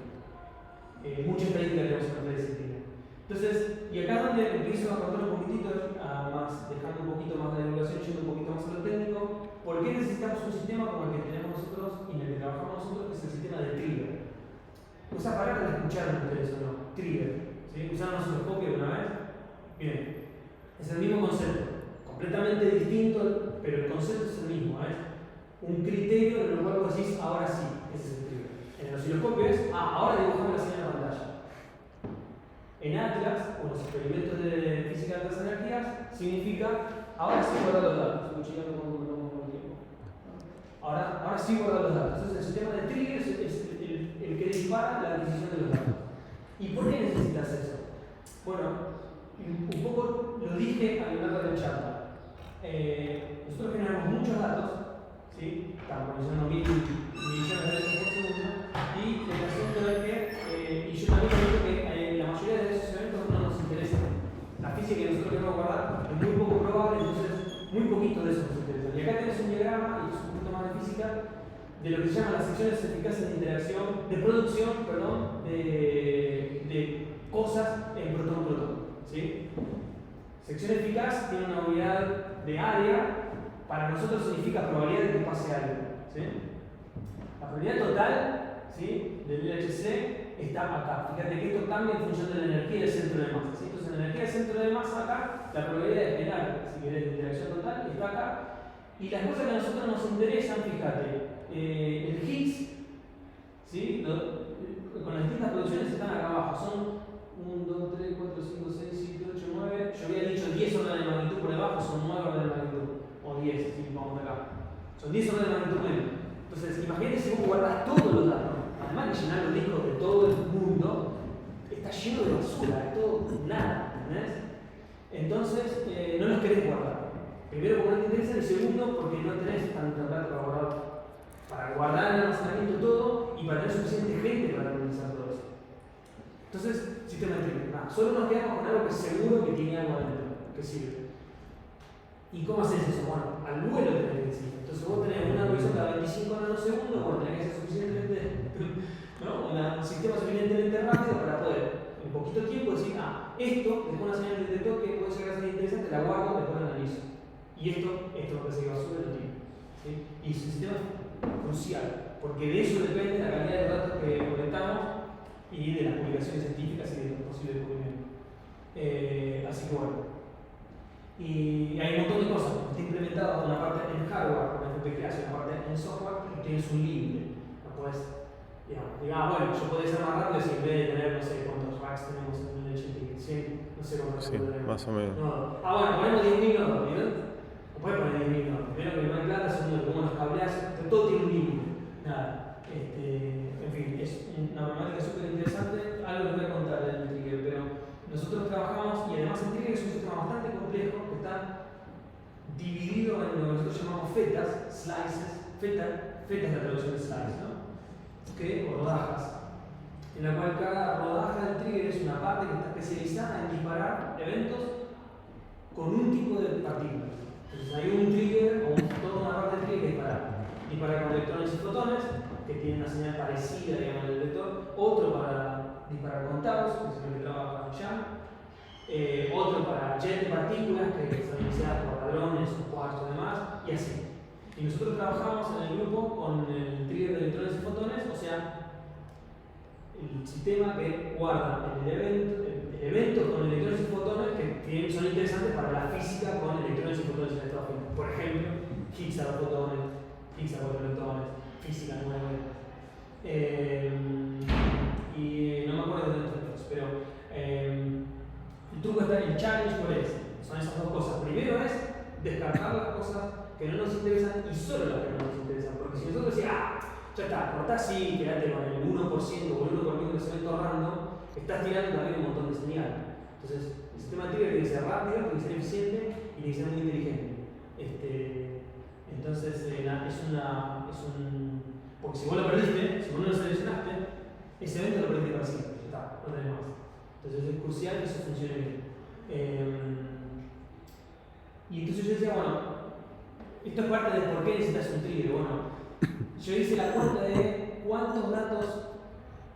Mucha estadística tenemos en nuestra disciplina. Entonces, y acá donde empiezo a contar un poquitito, dejando un poquito más de divulgación, yendo un poquito más a lo técnico, ¿por qué necesitamos un sistema como el que tenemos nosotros y en el que trabajamos nosotros, que es el sistema de trigger? Esa palabra la escucharon ustedes o no, trigger. ¿Sí? ¿Usaron osciloscopio alguna vez? Bien, es el mismo concepto, completamente distinto, pero el concepto es el mismo. un criterio en el cual vos decís, ahora sí, ese es el trigger. En el osciloscopio es, ahora dibujamos la señal en la pantalla. En Atlas, o los experimentos de física de altas energías, significa, ahora sí guardar los datos. Estoy cuchillando con el tiempo. Ahora sí guardar los datos. Entonces el sistema de trigger es el que dispara la adquisición de los datos. ¿Y por qué necesitas eso? Bueno, un poco lo dije a lo largo de la charla. Nosotros generamos muchos datos, ¿sí? Estamos analizando 1000 millones de datos por segundo, y el asunto es que, y yo también creo que la mayoría de esos eventos no nos interesa. La física que nosotros queremos guardar es muy poco probable, entonces muy poquito de eso nos interesa. Y acá tenés un diagrama, y es un poquito más de física, de lo que se llaman las secciones eficaces de interacción, de producción, perdón, de cosas en protón-protón, ¿sí? Sección eficaz tiene una unidad de área, para nosotros significa probabilidad de que pase algo, ¿sí? La probabilidad total, ¿sí?, del LHC está acá. Fíjate que esto cambia en función de la energía del centro de masa, ¿sí? Entonces la energía del centro de masa acá, la probabilidad de generar, si querés, de interacción total, está acá. Y las cosas que a nosotros nos interesan, fíjate, el Higgs, ¿sí?, con las distintas producciones están acá abajo, son 1, 2, 3, 4, 5, 6, 7, 8, 9. Yo había dicho 10 órdenes de magnitud por debajo, son 9 órdenes de magnitud. O 10, si vamos acá. Son 10 órdenes de magnitud menos. Entonces, imagínate si vos guardás todos los datos, además de llenar los discos de todo el mundo, está lleno de basura, es todo nada, ¿entendés? Entonces, no los querés guardar. Primero, porque no te interesa, y segundo, porque no tenés tanta plata para guardar el almacenamiento todo y para tener suficiente gente para analizar todo eso. Entonces, sistema de trigger. Solo nos quedamos con algo que seguro que tiene algo adentro, que sirve. ¿Y cómo haces eso? Bueno, al vuelo tenés que decir. Entonces vos tenés una resolución cada 25 nanosegundos, bueno, tenés que ser suficientemente, ¿no? Un sistema suficientemente rápido para poder, en poquito tiempo, decir, esto, después una señal de detector que puede llegar a ser interesante, la guardo, después la analizo. Y esto me parece que va a subir el tiempo, ¿sí? Y es un sistema crucial, porque de eso depende la calidad de datos que colectamos y de las publicaciones científicas y de los posibles descubrimientos. Así que bueno. Y hay un montón de cosas. Está implementado una parte en hardware, con FPGA, y una parte en software, y tienes un límite. No puedes, digamos, bueno, yo podría ser más rápido si en vez de tener, no sé cuántos racks tenemos en el HT, 100, no sé cuántos tenemos. Más o menos. No. Bueno, ponemos 10.000 nodos, ¿vieron? No puedes poner 10.000 nodos. Primero que no hay plata, segundo que como los cableas, todo tiene un límite. Nada. En fin, es una problemática súper interesante. Algo que voy a contar del trigger, pero nosotros trabajamos, y además el trigger es un sistema bastante complejo que está dividido en lo que nosotros llamamos fetas, slices, feta es la traducción de slice, ¿no? O rodajas, en la cual cada rodaja del trigger es una parte que está especializada en disparar eventos con un tipo de partículas. Entonces hay un trigger o toda una parte del trigger que dispara con electrones y fotones, que tiene una señal parecida, digamos, al detector, otro para disparar con taus, que es el que trabaja con Jam, otro para jet de partículas, que son iniciadas por hadrones, quarks y demás, y así. Y nosotros trabajamos en el grupo con el trigger de electrones y fotones, o sea, el sistema que guarda el evento con electrones y fotones que son interesantes para la física con electrones y fotones en estado final. Por ejemplo, Higgs a 2 fotones, Higgs a 4 electrones, física nueva. Y no me acuerdo de otros, pero el truco está en el challenge, ¿cuál es? Son esas dos cosas. Primero es descartar las cosas que no nos interesan y solo las que no nos interesan. Porque si nosotros decimos, ya está, cortá así, quedate con el 1% o el 1% de cemento random, estás tirando también un montón de señal. Entonces, el sistema de trigger tiene que ser rápido, tiene que ser eficiente y tiene que ser muy inteligente. Entonces, porque si vos lo perdiste, si vos no lo seleccionaste, ese evento lo perdiste para siempre, ya está, no tenés más. Entonces es crucial que eso funcione bien. Y entonces yo decía, bueno, esto es parte de por qué necesitas un trigger. Bueno, yo hice la cuenta de cuántos datos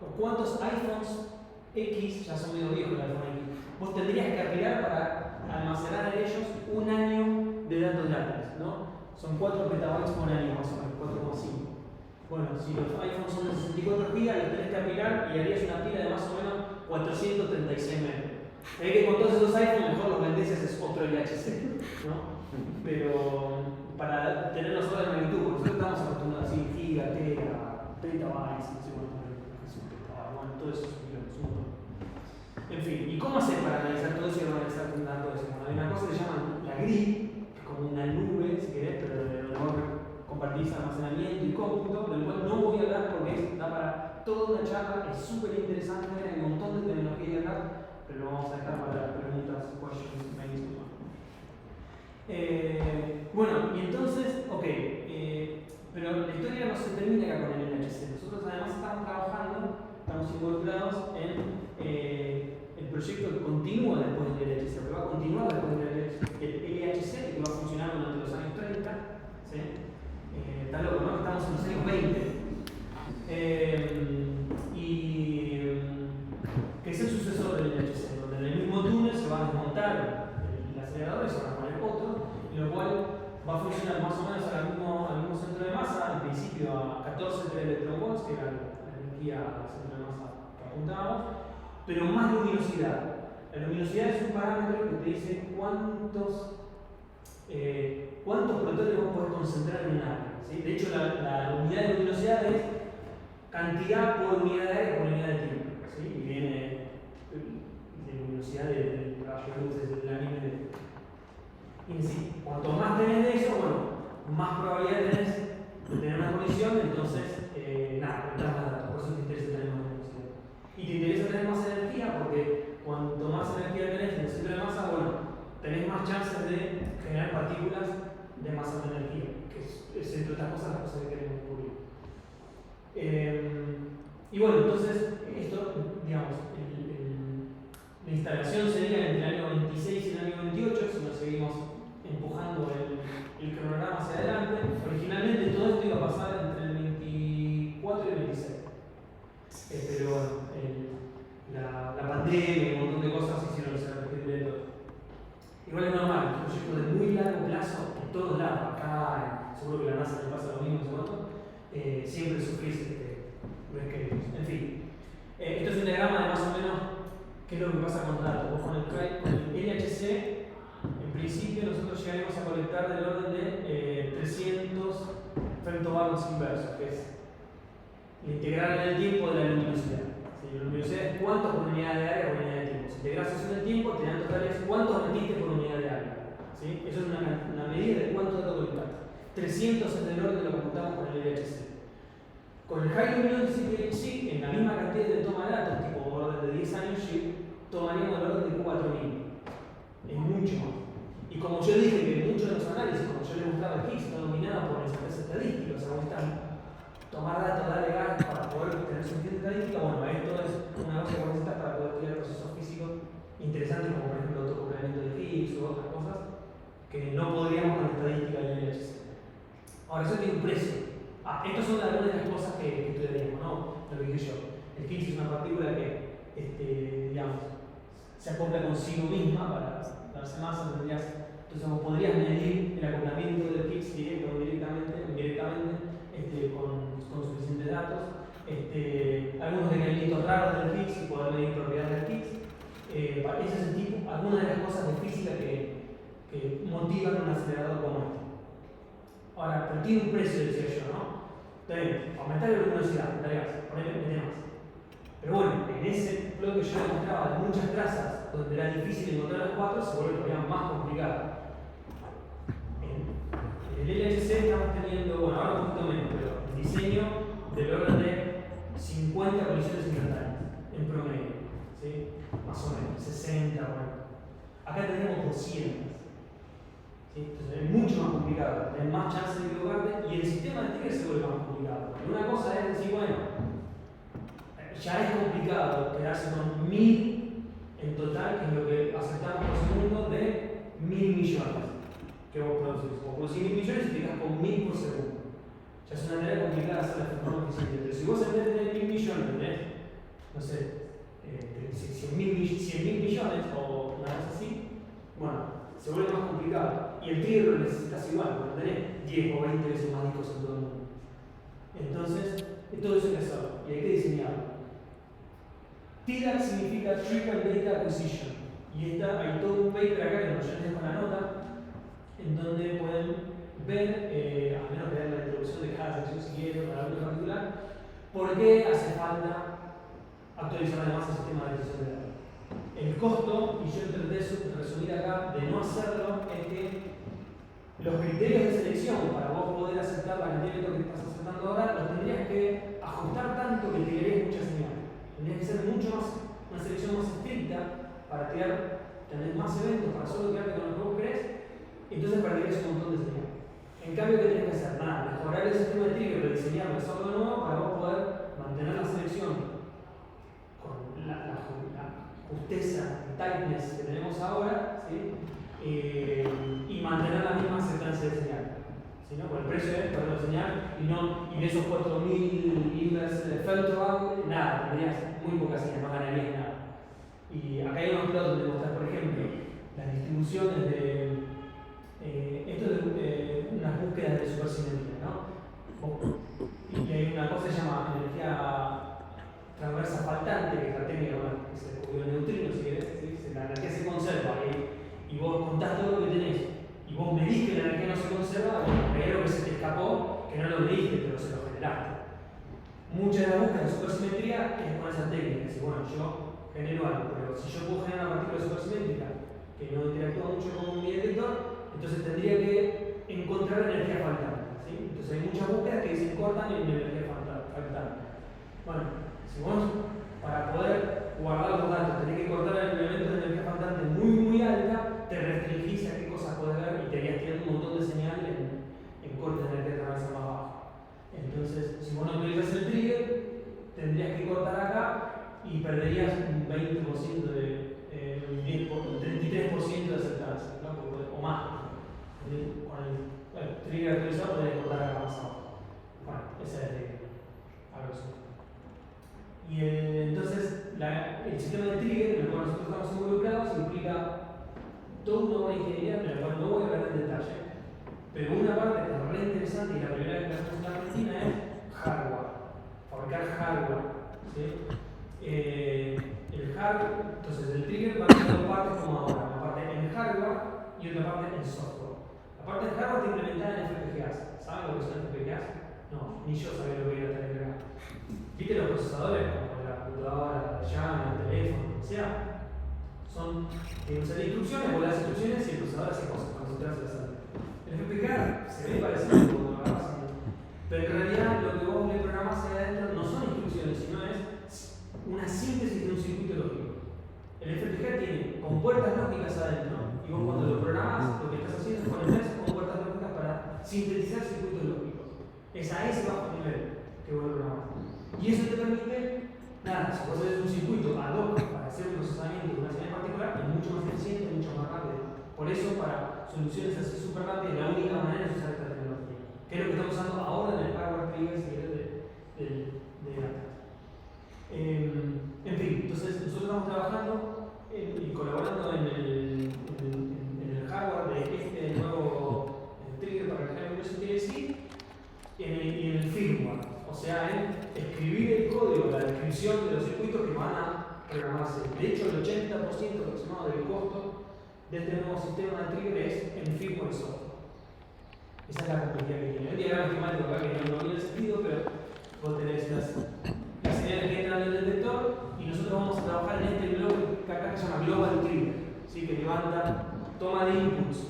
o cuántos iPhones X, ya son medio viejos el iPhone X, vos tendrías que aspirar para almacenar en ellos un año de datos de Atlas, ¿no? Son 4 petabytes por año, más o menos, 4,5. Bueno, si los iPhones son de 64 GB, los tenés que apilar y harías una pila de más o menos 436 metros. Es que con todos esos iPhones mejor los vendés y haces otro LHC, ¿no? Pero para tener los órdenes de magnitud, porque nosotros estamos acostumbrados a decir giga, tera, petabytes, no sé cuánto es un petabyte, bueno, todo eso es un montón. En fin, ¿y cómo hacer para analizar todo eso y organizar tanto eso? Bueno, hay una cosa que se llama la grid, que es como una nube, si querés, pero donde vos compartís almacenamiento y cómputo, del cual no voy a hablar porque da para toda una charla, es súper interesante, hay un montón de tecnología acá, pero lo vamos a dejar para preguntas, questions, maybe. Bueno, y entonces, ok, pero la historia no se termina acá con el LHC. Nosotros además estamos trabajando, estamos involucrados en el proyecto que continúa después del LHC, que va a continuar después del LHC y que va a funcionar durante los años 30. ¿Sí? Está loco, ¿no? Estamos en los años 20. Que es el sucesor del LHC, donde en el mismo túnel se va a desmontar el acelerador y se va a poner otro, y lo cual va a funcionar más o menos al mismo centro de masa, al principio a 14 electronvolts, que era la energía al centro de masa que apuntábamos, pero más luminosidad. La luminosidad es un parámetro que te dice cuántos protones vos podés concentrar en un área. ¿Sí? De hecho, la unidad de luminosidad es cantidad por unidad de área por unidad de tiempo. ¿Sí? Y viene de luminosidad del rayo de luz desde el anime. Y sí, cuanto más tenés de eso, bueno, más probabilidad tenés de tener una colisión, entonces, nada, necesitas más datos, por eso te interesa tener más luminosidad. Y te interesa tener más energía porque cuanto más energía tenés en el centro de masa, bueno, tenés más chances de generar partículas de más alta energía, que es entre otras cosas las cosas que queremos descubrir. Y bueno, entonces, esto, digamos, la instalación sería entre el año 26 y el año 28, si nos seguimos empujando el cronograma hacia adelante. Originalmente todo esto iba a pasar entre el 24 y el 26. Pero bueno, la pandemia y un montón de cosas hicieron que se repitiera todo. Igual es normal, es un proyecto de muy largo plazo en todos lados, acá, seguro que la NASA le pasa lo mismo, siempre sufrís requeridos. En fin, esto es un diagrama de más o menos qué es lo que pasa con datos. Vos con el LHC, en principio nosotros llegaremos a colectar del orden de 300 femtobarons inversos, que es la integral en el tiempo de la luminosidad. ¿Sí? La luminosidad es cuánto por unidad de área por unidad de tiempo. Si integras eso en el tiempo, te dan totales cuánto metiste por unidad de área. ¿Sí? Eso es una medida de cuánto dato colectaste. 300 es del orden de lo que contamos con el LHC. Con el High Luminosity chip, en la misma cantidad de toma de datos, tipo orden de 10 años chip, tomaríamos el orden de 4000. Es mucho más. Y como yo dije que muchos de los análisis, como yo les mostraba el Higgs, está dominado por el interés estadístico, o sea, vos estás tomar datos, darle gas para poder tener suficiente estadística. Bueno, esto es una cosa que necesitas para poder estudiar procesos físicos interesantes, como por ejemplo el autocoplamiento de Higgs u otras cosas que no podríamos con la estadística del LHC. Ahora, eso tiene un precio. Estas son algunas de las cosas que estudiaríamos, ¿no? Lo que dije yo. El Higgs es una partícula que, digamos, se acopla consigo misma para darse masa, entonces vos podrías medir el acoplamiento del Higgs directo o indirectamente con suficientes datos. Algunos requerimientos raros del Higgs y poder medir propiedades del Higgs. Ese es el tipo, algunas de las cosas de física que motivan un acelerador como este. Ahora, pero tiene un precio, decía yo, ¿no? Entonces, aumentar la luminosidad, mete más. Pero bueno, en ese plot que yo les mostraba de muchas trazas, donde era difícil encontrar las cuatro, se vuelve todavía más complicado. En el LHC estamos teniendo, bueno, ahora un poquito menos, pero el diseño del orden de 50 colisiones instantáneas, en promedio, ¿sí? Más o menos, 60, bueno. Acá tenemos 200. ¿Sí? Entonces es mucho más complicado, hay más chance de equivocarte y el sistema de trigger se vuelve más complicado. Pero una cosa es decir, bueno, ya es complicado quedarse con 1000 en total, que es lo que aceptamos por segundo, de 1000 millones que vos producís. Vos producís 1000 millones y te quedas con 1000 por segundo. Ya es una tarea complicada hacer la forma eficiente. Pero si vos en vez de tener 1000 millones tenés, no sé, 100.000 millones o una cosa así, bueno, se vuelve más complicado. Y el trigger lo necesitas igual, porque tenés 10 o 20 veces más discos en todo el mundo. Entonces, todo eso hay que hacerlo y hay que diseñarlo. TDAC significa Trigger Data Acquisition. Y hay todo un paper acá que yo les dejo la nota, en donde pueden ver, al menos leer la introducción de cada sección si quieren, para algo en particular, por qué hace falta actualizar además el sistema de decisión de datos. El costo, y yo intenté resumir acá, de no hacerlo es que los criterios de selección para vos poder aceptar la cantidad de datos que estás aceptando ahora los tendrías que ajustar tanto que te querés mucha señal. Tendrías que ser mucho más, una selección más estricta para tener más eventos, para solo quedarte con lo que vos querés, entonces perderías un montón de señal. En cambio, ¿qué tenés que hacer? Nada, mejorar el sistema de trigger, rediseñarlo, hacerlo de nuevo para vos poder mantener la selección con la justeza, el tightness que tenemos ahora, ¿sí? Y mantener la misma aceptancia de señal. ¿Sí, no? Por el precio de perder la señal y de esos 4000 inverse Feltron, nada, tendrías muy poca señal, no ganarías nada. Y acá hay unos plots donde mostrar, por ejemplo, las distribuciones de. Esto es de unas búsquedas de supersimetría, ¿no? Y hay una cosa que se llama energía transversa faltante, que es la técnica que se descubrió en neutrinos, si querés, ¿sí? La energía se conserva y vos contás todo lo que tenés y vos medís que la energía no se conserva, hay algo que se te escapó, que no lo mediste, pero se lo generaste. Muchas de las búsquedas de supersimetría es con esa técnica, es decir, bueno, yo genero algo, pero si yo puedo generar una partícula supersimétrica que no interactúa mucho con mi detector, entonces tendría que encontrar energía faltante, ¿sí? Entonces hay muchas búsquedas que se cortan en energía faltante. Bueno, si vos para poder guardar los datos tenés que cortar el elemento de energía faltante muy alta, te restringís a qué cosas podés ver y te irías tirando un montón de señales en cortes de energía transversal más bajo. Entonces, si vos no utilizas el trigger, tendrías que cortar acá y perderías un 20% un 33% de aceptancia, ¿no? O más. Con el trigger actualizado podrías cortar acá más abajo. Bueno, esa es la técnica. A ver si. Y entonces, el sistema de trigger en el cual nosotros estamos involucrados implica toda una obra de ingeniería en la cual no voy a hablar en detalle, pero una parte que es re interesante y la primera vez que hacemos en la Argentina es hardware, fabricar hardware. ¿Sí? El hardware, entonces el trigger va a tener dos partes como ahora, una parte en hardware y otra parte en software. La parte de hardware está implementada en FPGAs. ¿Saben lo que son FPGAs? No, ni yo sabía lo que era FPGA. ¿Viste los procesadores como la computadora, la llave, el teléfono, lo que sea? Tienen un set de instrucciones, vos le das instrucciones y el procesador hace cosas cuando se te hace la salida. El FPGA se ve parecido como lo programás, pero en realidad lo que vos le programás ahí adentro no son instrucciones, sino es una síntesis de un circuito lógico. El FPGA tiene compuertas lógicas adentro y vos cuando lo programás lo que estás haciendo es poner compuertas lógicas para sintetizar circuitos lógicos. Es a ese bajo nivel que vos lo programás. Y eso te permite, nada, si vos haces un circuito ad hoc para hacer un procesamiento de una señal particular, es mucho más eficiente, mucho más rápido. Por eso, para soluciones así súper rápidas, la única manera es usar esta tecnología, que es lo que estamos usando ahora en el hardware trigger de Atlas. En fin, entonces nosotros estamos trabajando y colaborando en el hardware de este nuevo trigger para el High Resolution TLC y en el firmware. O sea, en escribir el código, la descripción de los circuitos que van a programarse. De hecho, el 80% aproximado del costo de este nuevo sistema de trigger es en firmware y software. Esa es la complejidad que tiene. Hoy día era matemático acá que no tiene sentido, pero vos tenés las señales que entran del detector y nosotros vamos a trabajar en este bloque que acá se llama Global Trigger, ¿sí? Que levanta, toma de inputs,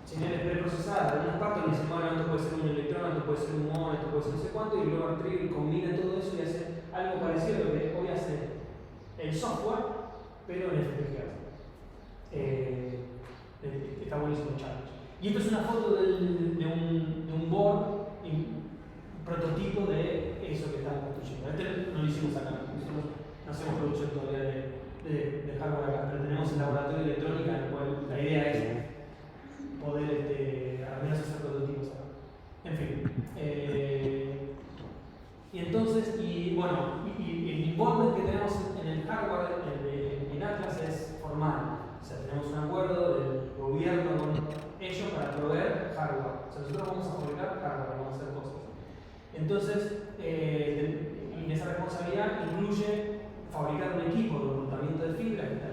señales preprocesadas de algunas partes, y dice, bueno, esto puede ser un electrón, esto puede ser un muón, esto puede ser no sé cuánto, y el Global Trigger combina todo eso y hace algo parecido a lo que hoy hace el software, pero en FPGA. Está buenísimo el challenge. Y esto es una foto de un board, un prototipo de eso que estamos construyendo. Este no lo hicimos acá, nosotros no hacemos producción todavía de hardware acá, pero tenemos el laboratorio de electrónica en el cual la idea es poder al menos hacer prototipos acá. En fin. Y entonces, bueno, el involvement que tenemos en el hardware en Atlas es formal. O sea, tenemos un acuerdo del gobierno con ellos para proveer hardware. O sea, nosotros vamos a fabricar hardware, vamos a hacer cosas. Entonces, en esa responsabilidad incluye fabricar un equipo de reclutamiento de fibra que está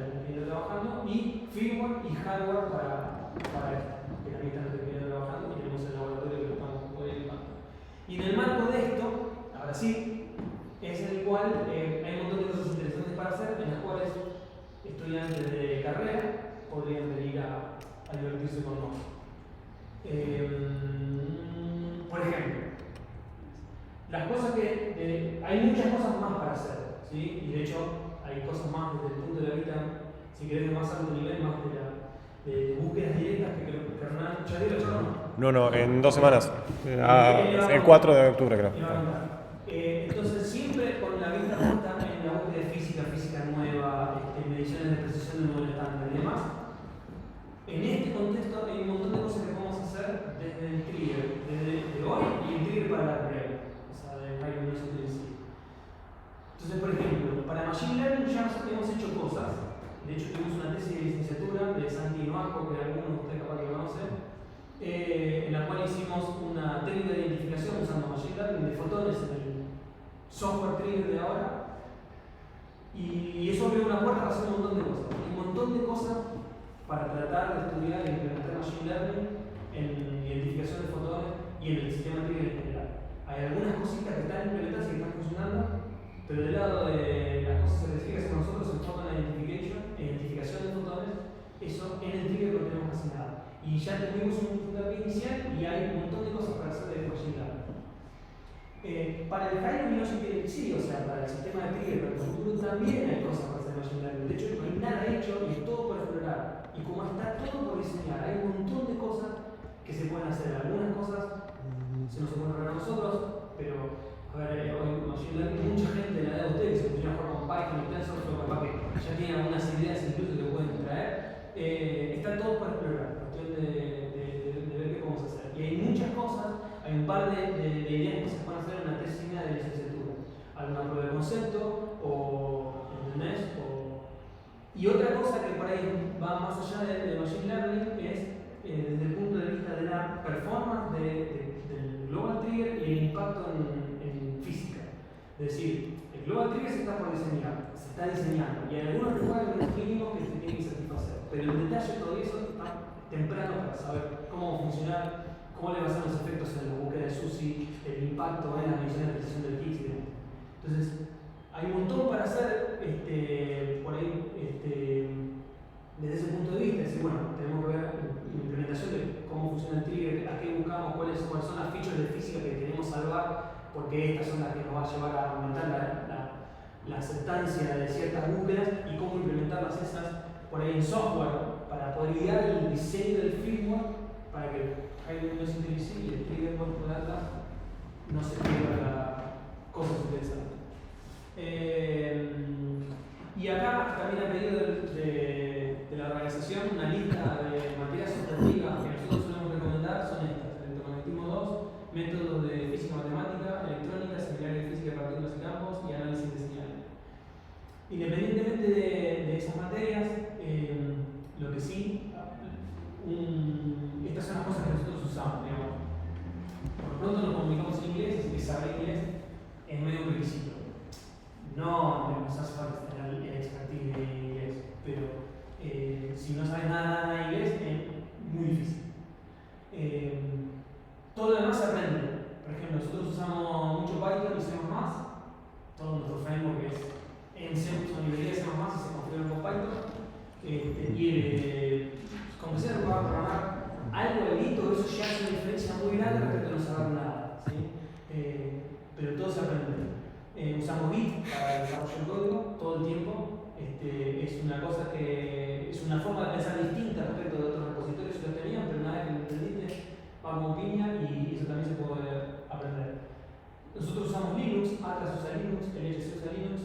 trabajando y firmware y hardware para esto, que también están trabajando y tenemos el laboratorio Y en el marco de esto, ahora sí, es en el cual hay un montón de cosas interesantes para hacer, en las cuales estudiantes de carrera podrían venir a divertirse con nosotros. Por ejemplo, las cosas que hay muchas cosas más para hacer, ¿sí? Y de hecho hay cosas más desde el punto de vista, si querés, de más alto nivel, más de búsquedas directas que creo que Hernán ya dio la charla, ¿no? No, en 2 semanas. El 4 de octubre, creo. Entonces, siempre con la vista puesta en la búsqueda de física nueva, mediciones de precisión de modelo estándar y demás. En este contexto hay un montón de cosas que podemos hacer desde el trigger, desde hoy y el trigger para la real, o sea, del High Velocity en sí. Entonces, por ejemplo, para Machine Learning ya hemos hecho cosas. De hecho, tuvimos una tesis de licenciatura de Santi Noasco, que algunos de ustedes capaz que conocen, en la cual hicimos una técnica de identificación usando Machine Learning de fotones en el software trigger de ahora. Y eso abrió una puerta para hacer un montón de cosas. Un montón de cosas para tratar de estudiar e implementar Machine Learning en identificación de fotones y en el sistema trigger en general. Hay algunas cositas que están implementadas y que están funcionando, pero del lado de las cosas específicas que nosotros en Photon identificación de fotones, eso en el trigger no tenemos casi nada. Y ya tuvimos un puntapié inicial y hay un montón de cosas para hacer de Machine Learning. Para el High Velocity sí, o sea, para el sistema de trigger, para el futuro también hay cosas para hacer Machine Learning. De hecho, no hay nada hecho y es todo por explorar. Y como está todo por diseñar, hay un montón de cosas que se pueden hacer. Algunas cosas se nos ocurren a nosotros, pero a ver, hoy Machine Learning, mucha gente de la edad de ustedes que se pusieron a jugar con Python y TensorFlow, capaz que ya tienen algunas ideas incluso que pueden traer. Está todo para explorar, cuestión de ver qué podemos hacer. Y hay muchas cosas, hay un par de ideas que se pueden hacer en una tesis de licenciatura. Alguna prueba de concepto, o ¿entendés? Y otra cosa que por ahí va más allá de Machine Learning es desde el punto de vista de la performance del Global Trigger y el impacto en física. Es decir, el Global Trigger se está por diseñar, se está diseñando y hay algunos requirements mínimos que se tienen que satisfacer. Pero el detalle todavía eso está temprano para saber cómo va a funcionar, cómo le va a ser los efectos en la búsqueda de SUSY, el impacto en la medición de precisión del Higgs y demás. Entonces, hay un montón para hacer por ahí desde ese punto de vista. Es decir, bueno, tenemos que ver la implementación de cómo funciona el trigger, a qué buscamos, cuáles son las features de física que queremos salvar, porque estas son las que nos va a llevar a aumentar la aceptancia de ciertas búsquedas y cómo implementarlas esas por ahí en software para poder guiar el diseño del firmware para que el High Velocity y el trigger por data no se pierdan cosas interesantes. Y acá también ha pedido de la organización una lista de materias optativas que nosotros solemos recomendar, son estas: electromagnetismo 2, métodos de física matemática, electrónica, seminario de física de partículas y campos y análisis de señales. Independientemente de esas materias, lo que sí, estas son las cosas que nosotros usamos, digamos. Por lo pronto nos comunicamos en inglés, así que saber inglés es medio un requisito. No nos hace falta tener el expertise de inglés, pero si no sabes nada de inglés es muy difícil. Todo lo demás se aprende. Por ejemplo, nosotros usamos mucho Python y C++, todo nuestro framework es en C, son librerías de C++ y se configuran con Python. Como empecé a programar algo delito, eso ya hace una diferencia muy grande respecto a no saber nada, ¿sí? Pero todo se aprende. Usamos Git para el desarrollo del código todo el tiempo. Es una cosa que es una forma de pensar distinta respecto de otros repositorios que lo tenían, pero una vez que lo entendiste, va como piña y eso también se puede aprender. Nosotros usamos Linux, Atlas usa Linux, LHC usa Linux.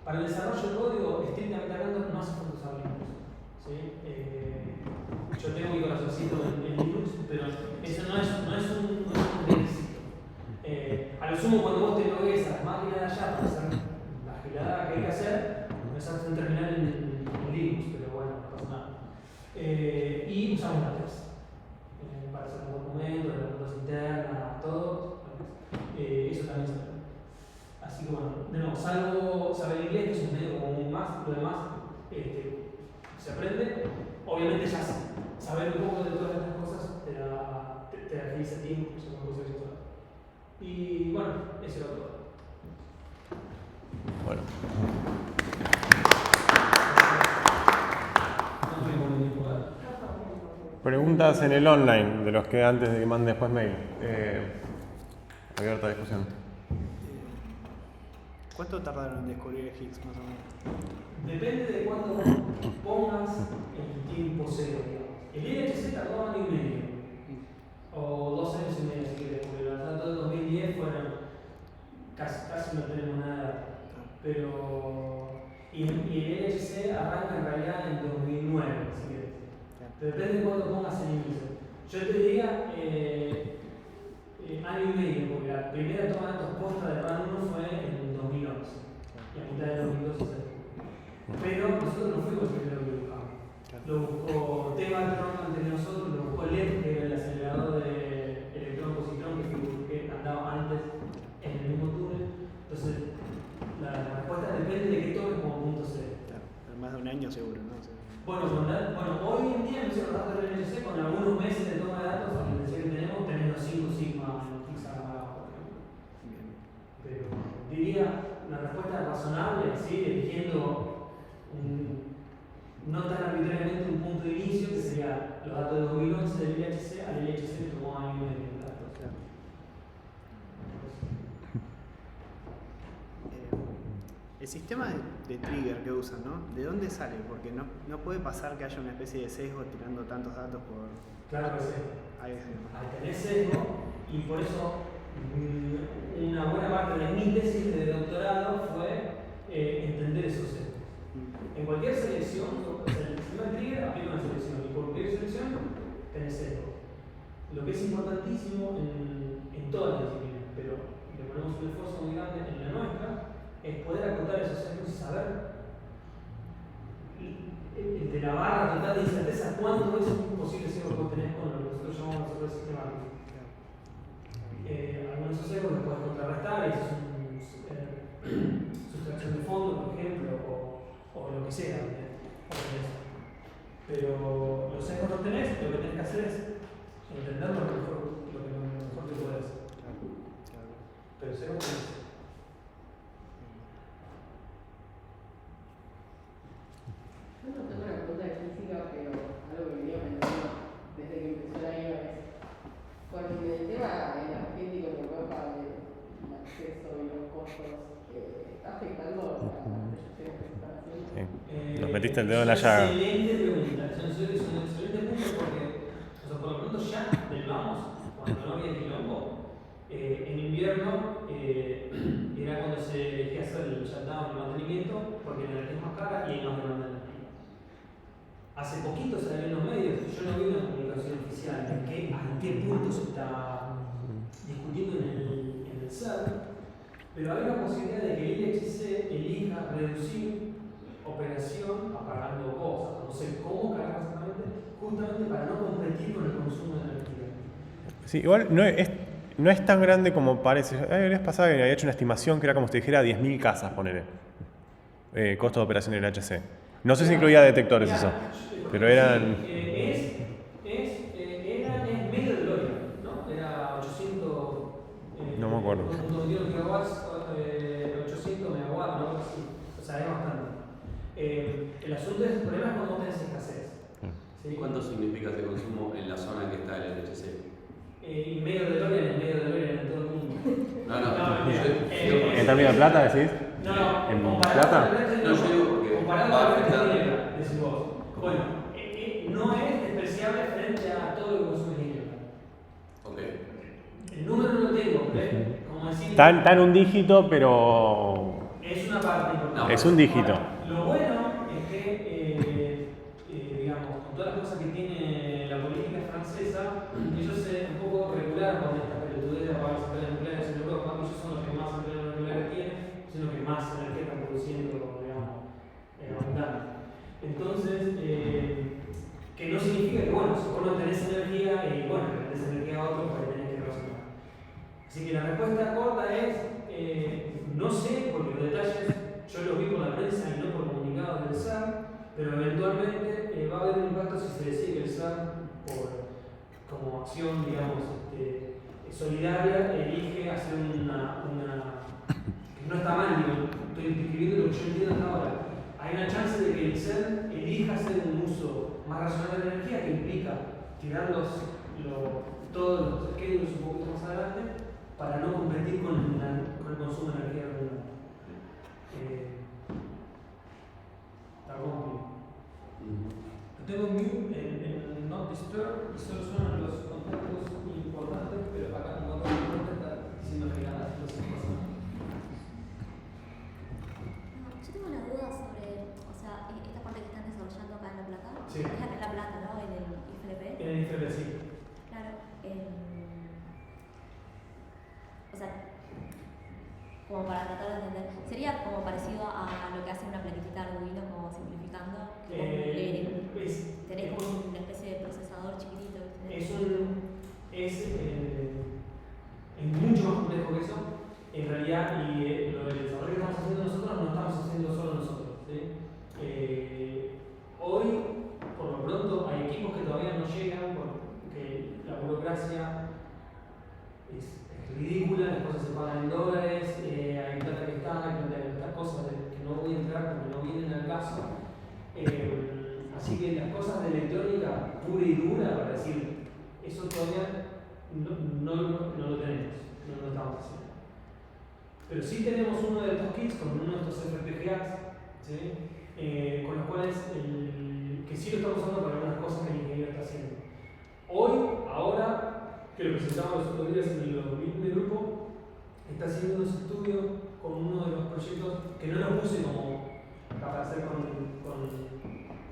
Para el desarrollo del código, estrictamente hablando, no hace falta usar Linux, ¿sí? Yo tengo mi corazoncito en Linux, pero eso no es un requisito. A lo sumo, cuando vos te logues a las máquinas de allá para hacer la gilada que hay que hacer, empezás a terminar en Linux, pero bueno, no pasa nada. Y usamos Latex para hacer los documentos, las notas internas, todo. Eso también se aprende. Así que bueno, de nuevo, salvo saber inglés, que es un medio como un más, lo demás se aprende. Obviamente ya saber un poco de todas estas cosas te agiliza tiempo, son cosas que se usan. Y bueno, eso era todo. Bueno. No tuvimos ningún problema. Preguntas en el online, de los que antes de que mande después mail. Abierta discusión. ¿Cuánto tardaron en descubrir el Higgs, más o menos? Depende de cuándo pongas el tiempo cero, digamos. El LHC tardó año y medio, o 2 años y medio, si quieres, porque los datos de 2010 fueron casi no tenemos nada de datos. Pero. Y el LHC arranca en realidad en 2009, si quieres. Pero depende de cuándo pongas el inicio. Yo te diría año y medio, porque la primera toma de datos posta de RAN 1 fue en 2011. Y a mitad de 2012 se descubrió. Pero nosotros no fuimos el primero que lo buscamos. Lo buscó Tevatron antes de nosotros, lo buscó LEP, que era el acelerador de electrón-positrón que andaba antes en el mismo túnel. Entonces, la respuesta depende de qué tomes como punto cero. Claro, pero más de un año seguro, ¿no? Bueno, hoy en día, los datos del LHC, con algunos meses de toma de datos, a la intensidad que tenemos, tenemos los 5 sigma en quizá abajo, por ejemplo. Pero diría una respuesta razonable, ¿sí? Eligiendo no tan arbitrariamente un punto de inicio, que sería los datos de 2011 del LHC, al LHC le tomó año y medio de datos. El sistema de trigger que usan, ¿no? ¿De dónde sale? Porque no puede pasar que haya una especie de sesgo tirando tantos datos por... Claro que sí. Ahí sí. Al tener sesgo, y por eso una buena parte de mi tesis de doctorado fue entender esos sesgos. En cualquier selección, o sea, el sistema de trigger aplica una selección, y por cualquier selección tenés sesgo. Lo que es importantísimo en todas las disciplinas, pero le ponemos un esfuerzo muy grande en la nuestra, es poder acotar esos sesgos y saber de la barra total de incerteza cuánto es un posible sesgo que vos tenés con lo que nosotros llamamos resolver sistemático. Algunos de esos sesgos los puedes contrarrestar, y eso es sustracción de fondo, por ejemplo, o lo que sea. Pero los sesgos no tenés, lo que tenés que hacer es entender lo mejor que puedes. Pero sesgos tenés. Yo no tengo una pregunta de física, pero algo que venía pensando desde que empezó el año es, con el tema energético en Europa del acceso y los costos, ¿está afectando las proyecciones que se están haciendo? Sí. Nos metiste el dedo en la llaga. Excelente pregunta, es un excelente punto porque, o sea, por lo pronto ya del vamos, cuando no había quilombo, en invierno era cuando se elegía hacer el shutdown, el mantenimiento, porque la energía es más cara y hay más demanda de energía. Hace poquito salió en los medios, yo no vi una comunicación oficial de a qué punto se está discutiendo en el CERN, pero hay una posibilidad de que el IHC elija reducir operación apagando cosas, no sé cómo cargar exactamente, justamente para no competir con el consumo de energía. Sí, igual no es tan grande como parece. La vez pasada había hecho una estimación que era como si te dijera 10.000 casas, ponele. Costo de operación del HC. No sé si incluía detectores eso, pero eran... Es medio de Gloria, ¿no? Era 800... no me acuerdo. 222 gigawatts, 800 megawatts, ¿no? Así. O sea, es bastante. El asunto es, el problema es cuando tenés escasez. ¿Sí? ¿Cuánto significa ese consumo en la zona que está el LHC? Y medio de Gloria en todo el mundo. No, ¿En términos de plata decís? No, ¿En comparado plata? con el resto, No, yo digo porque comparado va con el resto de afectando. Ginebra, decís vos. Bueno, no es despreciable frente a todo lo que consume Ginebra. Ok. El número no lo tengo, ¿ves? Como decir, Está en un dígito, pero... es una parte importante. No. Es un dígito. Ahora, lo bueno es que, digamos, con todas las cosas que tiene la política francesa, ellos se un poco regularon con esta pelotudez de apagar centrales nucleares en Europa. Ellos son los que más centrales nucleares tienen, son los que más energía están produciendo, digamos, abundante. Entonces, que no significa que, bueno, si vos no tenés energía, bueno, le tenés energía a otro, pues tenés que razonar. Así que la respuesta corta es, no sé, porque los detalles yo los vi por la prensa y no por comunicados del CERN, pero eventualmente va a haber un impacto si se decide que el CERN, como acción, digamos, solidaria elige hacer una no está mal, digo, estoy describiendo lo que yo entiendo hasta ahora. Hay una chance de que el ser elija hacer un uso más racional de la energía que implica tirar todos los schedules un poquito más adelante para no competir con el consumo de energía renovable. Está complicado. Tengo mute en Not Disturb y solo suenan los contactos importantes, pero acá como otro importante está diciendo que nada, no sé qué pasa. Yo tengo una duda sobre, o sea, esta parte que están desarrollando acá en La Plata. Sí. Es en La Plata, ¿no? En el IFLP. En el IFLP, sí. Claro. O sea, como para tratar de entender, sería como parecido a lo que hace una plaquita Arduino, como simplificando. Tenés como una especie de procesador chiquitito. Es mucho más complejo que eso. En realidad, y lo del desarrollo que estamos haciendo nosotros no estamos haciendo solo nosotros. ¿Sí? Hoy, por lo pronto, hay equipos que todavía no llegan porque la burocracia es ridícula, las cosas se pagan en dólares, hay plata que está, hay plata que está, cosas que no voy a entrar porque no vienen al caso. Así que las cosas de electrónica pura y dura, para decir, eso todavía no lo tenemos, no lo estamos haciendo. Pero sí tenemos uno de estos kits con uno de estos FPGAs, ¿sí? Con los cuales, que sí lo estamos usando para algunas cosas que el ingeniero está haciendo. Ahora, que lo presentamos los otros días en el meeting de grupo, está haciendo unos estudios con uno de los proyectos que no lo puse como para hacer con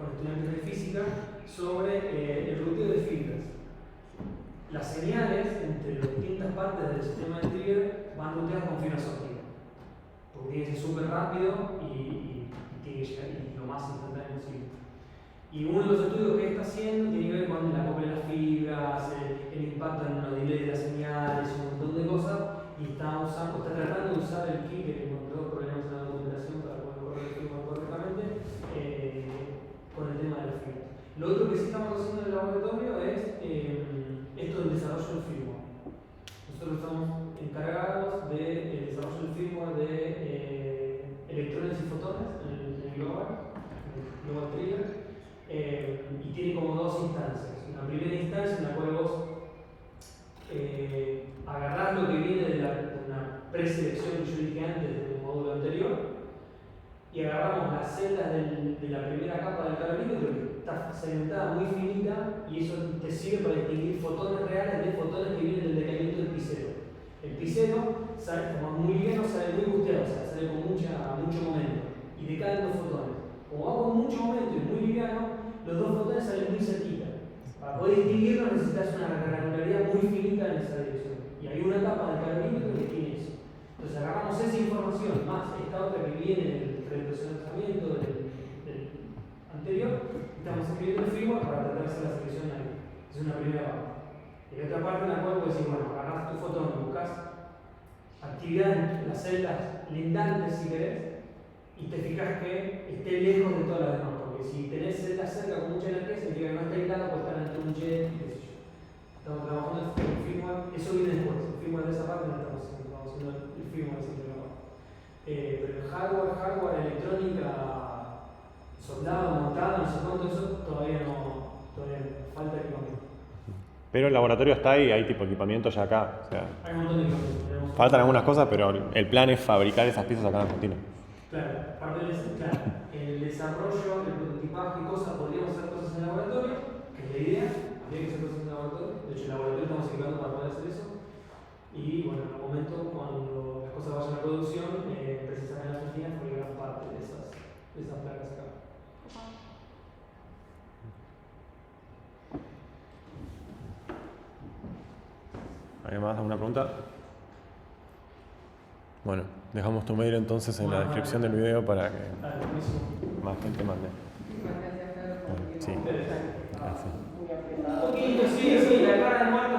estudiantes de física sobre el ruteo de fibras. Las señales entre las distintas partes del sistema de trigger van ruteadas con fibras ópticas, porque tiene que ser súper rápido y tiene que llegar lo más instantáneo posible. Y uno de los estudios que está haciendo tiene que ver con la copia de las fibras, el impacto en los delays de las señales, un montón de cosas, y está tratando de usar el kit que encontró problemas en la documentación para poder correr el firmware correctamente con el tema de las fibras. Lo otro que sí estamos haciendo en el laboratorio es esto del desarrollo del firmware. Nosotros estamos encargados del desarrollo del firmware de electrones y fotones en el Global Trigger. Y tiene como dos instancias. Una primera instancia en la cual vos agarrás lo que viene de una preselección que yo dije antes del módulo anterior y agarramos las celdas de la primera capa del calorímetro que está segmentada muy finita y eso te sirve para distinguir fotones reales de fotones que vienen del decaimiento del picero. El picero sale, como es muy liviano, sale muy busteado, o sea, sale con mucho momento y decaen dos fotones. Como va con mucho momento y muy liviano, los dos fotones salen muy cerquita. Para poder distinguirlos necesitas una granularidad muy finita en esa dirección. Y hay una capa del calorímetro que tiene eso. Entonces agarramos esa información más esta otra que viene del preprocesamiento del anterior, estamos escribiendo el firmware para tratar de hacer la selección ahí. Es una primera parte. Y otra parte en la cual puedes decir, bueno, agarras tu fotón, buscas actividad en las celdas lindantes si querés, y te fijas que esté lejos de todas las demás, porque si tenés celdas cerca con mucha energía, significa que no está aislada, puede estar entre un jet y qué sé yo. Estamos trabajando en el firmware, eso viene después, el firmware de esa parte no estamos haciendo el firmware de esa parte. Pero el hardware, electrónica, soldado, montado, no sé cuánto, eso todavía falta equipamiento. Pero el laboratorio está ahí, hay tipo equipamiento ya acá. O sea, Hay un montón de equipamiento. faltan algunas cosas, pero el plan es fabricar esas piezas acá en Argentina. Claro, el desarrollo, el prototipaje y cosas, podríamos hacer cosas en el laboratorio, que es la idea, habría que hacer cosas en el laboratorio, de hecho en el laboratorio estamos equipando para poder hacer eso, y bueno, en algún momento cuando las cosas vayan a producción, empresas acá en Argentina fabricarán parte de esas placas acá. ¿Alguien más? ¿Alguna pregunta? Bueno, dejamos tu mail entonces en la descripción del video para que más gente mande. Muchísimas gracias, Carlos, por el Sí. tiempo. Gracias. Muy apretado. Un poquito, sí, la cara de muerte